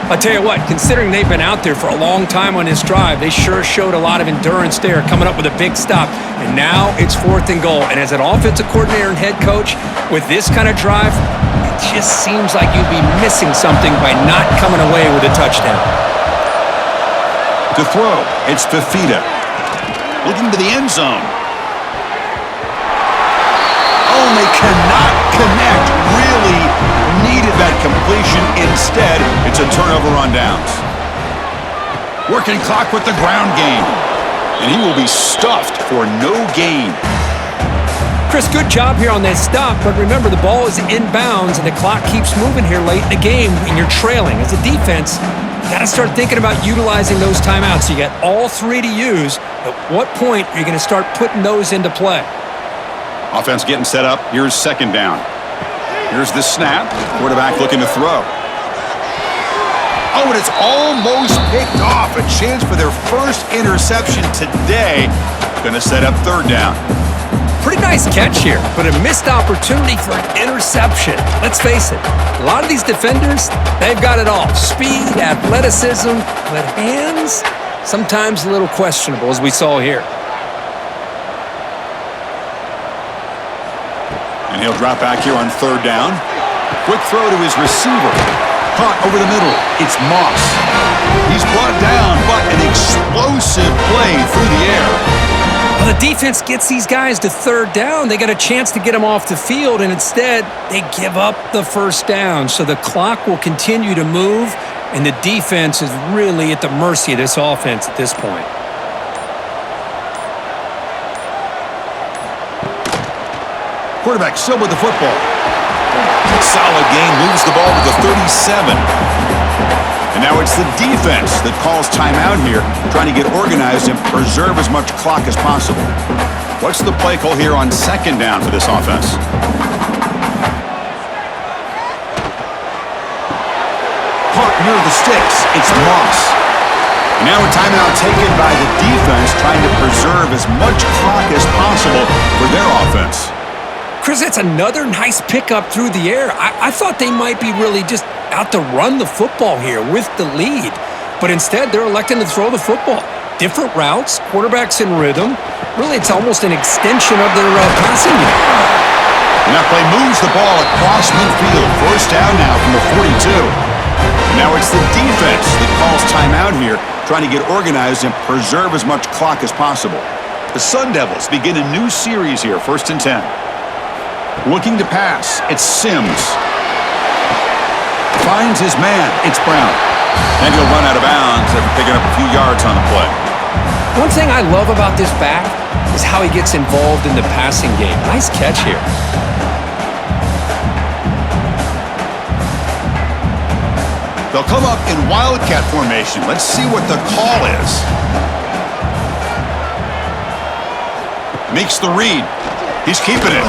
I'll tell you what, considering they've been out there for a long time on this drive, they sure showed a lot of endurance there, coming up with a big stop. And now it's 4th and goal. And as an offensive coordinator and head coach, with this kind of drive, it just seems like you'd be missing something by not coming away with a touchdown. To throw, it's Fifita. Looking to the end zone. Oh, and they cannot connect. Really needed that completion. Instead, it's a turnover on downs. Working clock with the ground game. And he will be stuffed for no gain. Chris, good job here on that stop, but remember the ball is inbounds and the clock keeps moving here late in the game and you're trailing. As a defense, you got to start thinking about utilizing those timeouts. You got all 3 to use. At what point are you going to start putting those into play? Offense getting set up. Here's 2nd down. Here's the snap. Quarterback looking to throw. Oh, and it's almost picked off. A chance for their first interception today. Going to set up 3rd down. Pretty nice catch here, but a missed opportunity for an interception. Let's face it, a lot of these defenders, they've got it all. Speed, athleticism, but hands, sometimes a little questionable, as we saw here. And he'll drop back here on 3rd down. Quick throw to his receiver. Caught over the middle. It's Moss. He's brought down, but an explosive play through the air. Well, the defense gets these guys to 3rd down. They got a chance to get them off the field, and instead they give up the 1st down. So the clock will continue to move, and the defense is really at the mercy of this offense at this point. Quarterback still with the football. Solid gain, moves the ball to the 37. And now it's the defense that calls timeout here, trying to get organized and preserve as much clock as possible. What's the play call here on 2nd down for this offense? caught near the sticks. It's Moss. And now a timeout taken by the defense, trying to preserve as much clock as possible for their offense. Chris, that's another nice pickup through the air. I thought they might be really just out to run the football here with the lead. But instead, they're electing to throw the football. Different routes, quarterbacks in rhythm. Really, it's almost an extension of their passing game. And that play moves the ball across midfield. First down now from the 42. And now it's the defense that calls timeout here, trying to get organized and preserve as much clock as possible. The Sun Devils begin a new series here, 1st and 10. Looking to pass, it's Sims. Finds his man, it's Brown. And he'll run out of bounds after picking up a few yards on the play. One thing I love about this back is how he gets involved in the passing game. Nice catch here. They'll come up in Wildcat formation. Let's see what the call is. Makes the read. He's keeping it.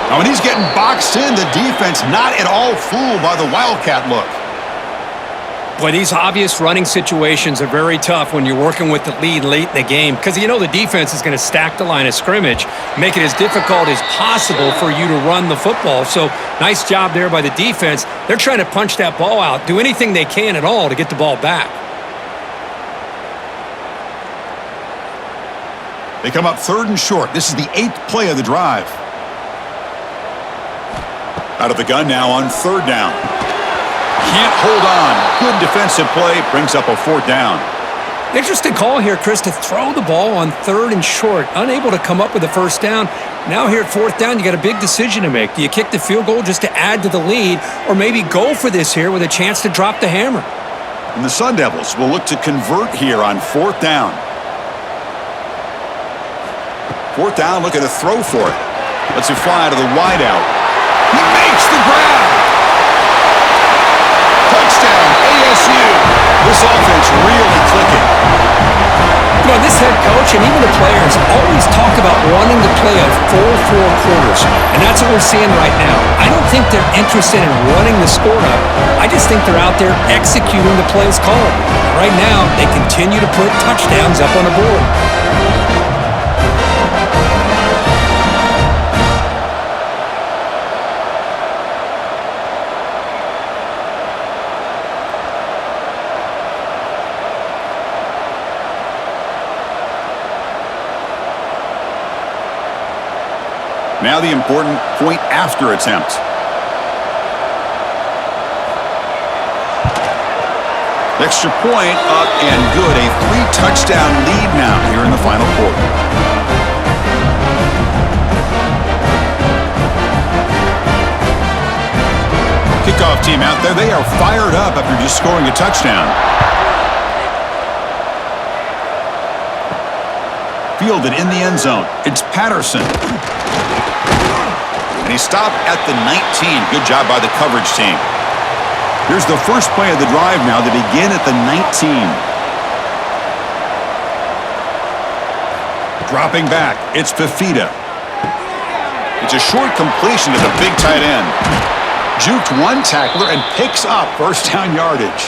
Now, when he's getting boxed in, the defense not at all fooled by the Wildcat look. Boy, these obvious running situations are very tough when you're working with the lead late in the game because you know the defense is going to stack the line of scrimmage, make it as difficult as possible for you to run the football. So nice job there by the defense. They're trying to punch that ball out, do anything they can at all to get the ball back. They come up 3rd and short. This is the 8th play of the drive. Out of the gun now on 3rd down. Can't hold on. Good defensive play. Brings up a 4th down. Interesting call here, Chris, to throw the ball on 3rd and short. Unable to come up with a 1st down. Now here at 4th down, you got a big decision to make. Do you kick the field goal just to add to the lead, or maybe go for this here with a chance to drop the hammer? And the Sun Devils will look to convert here on 4th down. 4th down, looking to throw for it. Lets it fly to the wideout. He makes the grab. Touchdown, ASU. This offense really clicking. You know, this head coach and even the players always talk about wanting to play a full 4 quarters, and that's what we're seeing right now. I don't think they're interested in running the score up. I just think they're out there executing the plays called. Right now, they continue to put touchdowns up on the board. Now the important point after attempt. Extra point up and good. A 3-touchdown lead now here in the final quarter. Kickoff team out there. They are fired up after just scoring a touchdown. Fielded in the end zone. It's Patterson. And he stopped at the 19. Good job by the coverage team. Here's the first play of the drive now to begin at the 19. Dropping back, it's Fafita. It's a short completion to the big tight end. Juked one tackler and picks up 1st down yardage.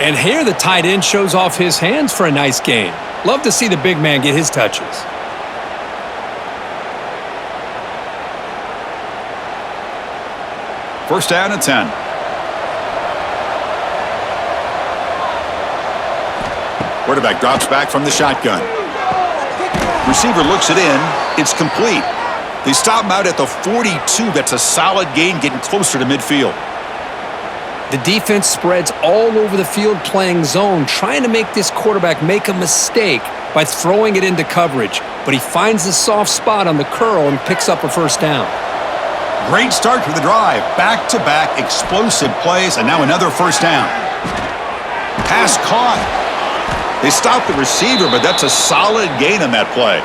And here the tight end shows off his hands for a nice gain. Love to see the big man get his touches. First down and 10. Quarterback drops back from the shotgun. Receiver looks it in. It's complete. They stop him out at the 42. That's a solid gain, getting closer to midfield. The defense spreads all over the field playing zone, trying to make this quarterback make a mistake by throwing it into coverage. But he finds the soft spot on the curl and picks up a 1st down. Great start to the drive. Back-to-back explosive plays, and now another 1st down. Pass caught. They stop the receiver, but that's a solid gain on that play.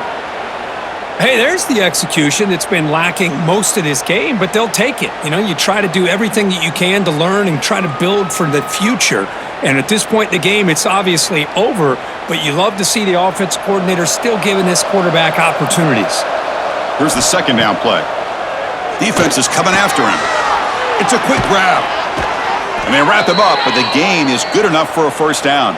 Hey, there's the execution that's been lacking most of this game, but they'll take it. You know, you try to do everything that you can to learn and try to build for the future. And at this point in the game, it's obviously over, but you love to see the offense coordinator still giving this quarterback opportunities. Here's the 2nd down play. Defense is coming after him. It's a quick grab. And they wrap him up, but the gain is good enough for a first down.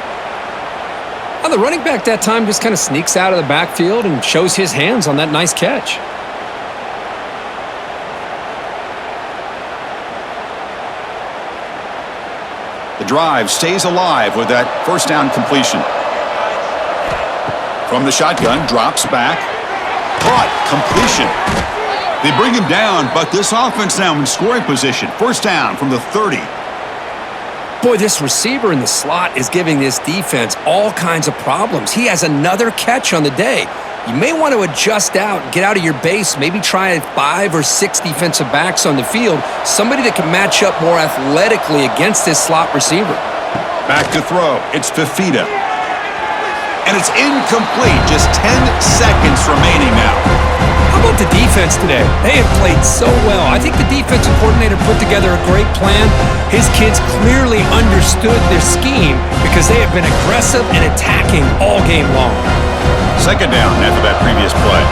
Well, the running back that time just kind of sneaks out of the backfield and shows his hands on that nice catch. The drive stays alive with that first down completion. From the shotgun, drops back. Caught, completion. They bring him down, but this offense now in scoring position. First down from the 30. Boy, this receiver in the slot is giving this defense all kinds of problems. He has another catch on the day. You may want to adjust out, get out of your base, maybe try 5 or 6 defensive backs on the field, somebody that can match up more athletically against this slot receiver. Back to throw. It's Fifita. And it's incomplete. Just 10 seconds remaining now. How about the defense today? They have played so well. I think the defensive coordinator put together a great plan. His kids clearly understood their scheme because they have been aggressive and attacking all game long. Second down after that previous play.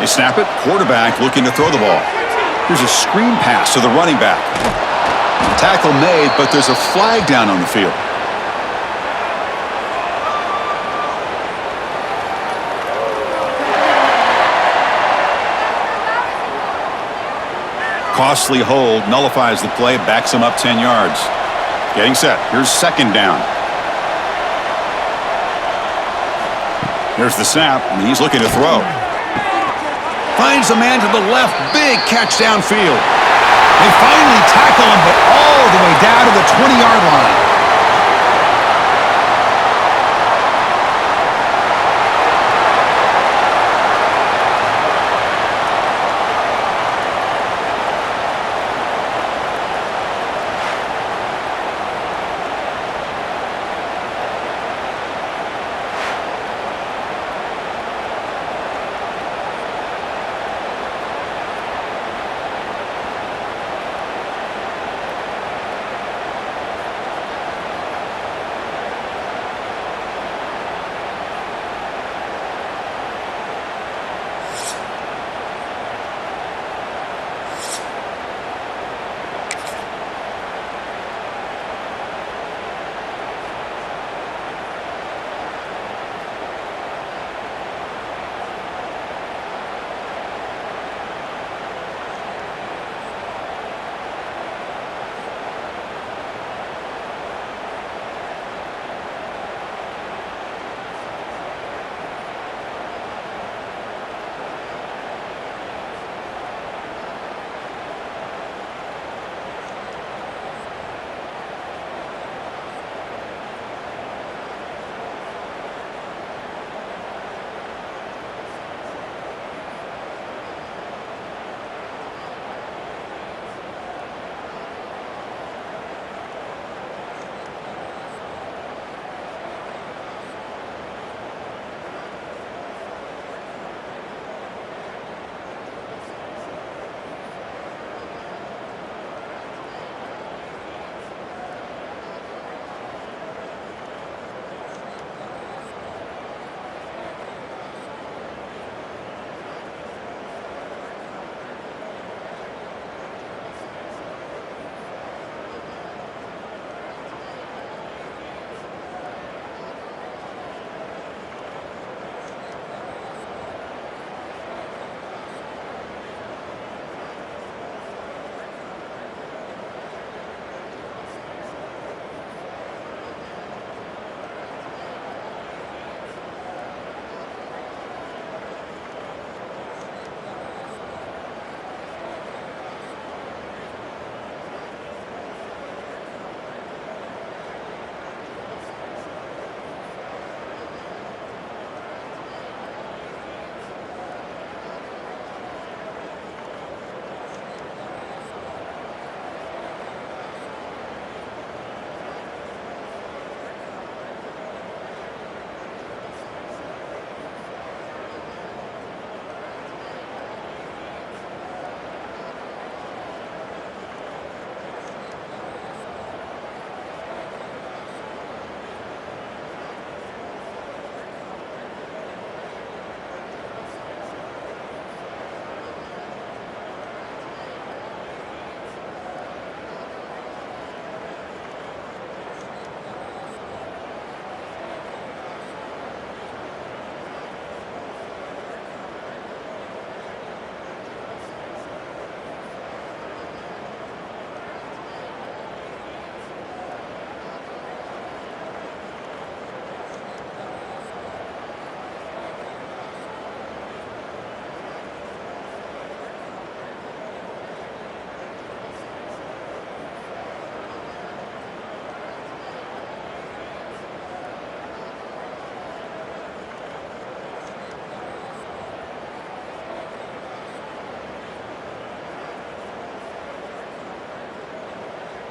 They snap it. Quarterback looking to throw the ball. Here's a screen pass to the running back. Tackle made, but there's a flag down on the field. Costly hold nullifies the play, backs him up 10 yards. Getting set. Here's second down. Here's the snap, and he's looking to throw. Finds a man to the left. Big catch downfield. They finally tackle him, but all the way down to the 20-yard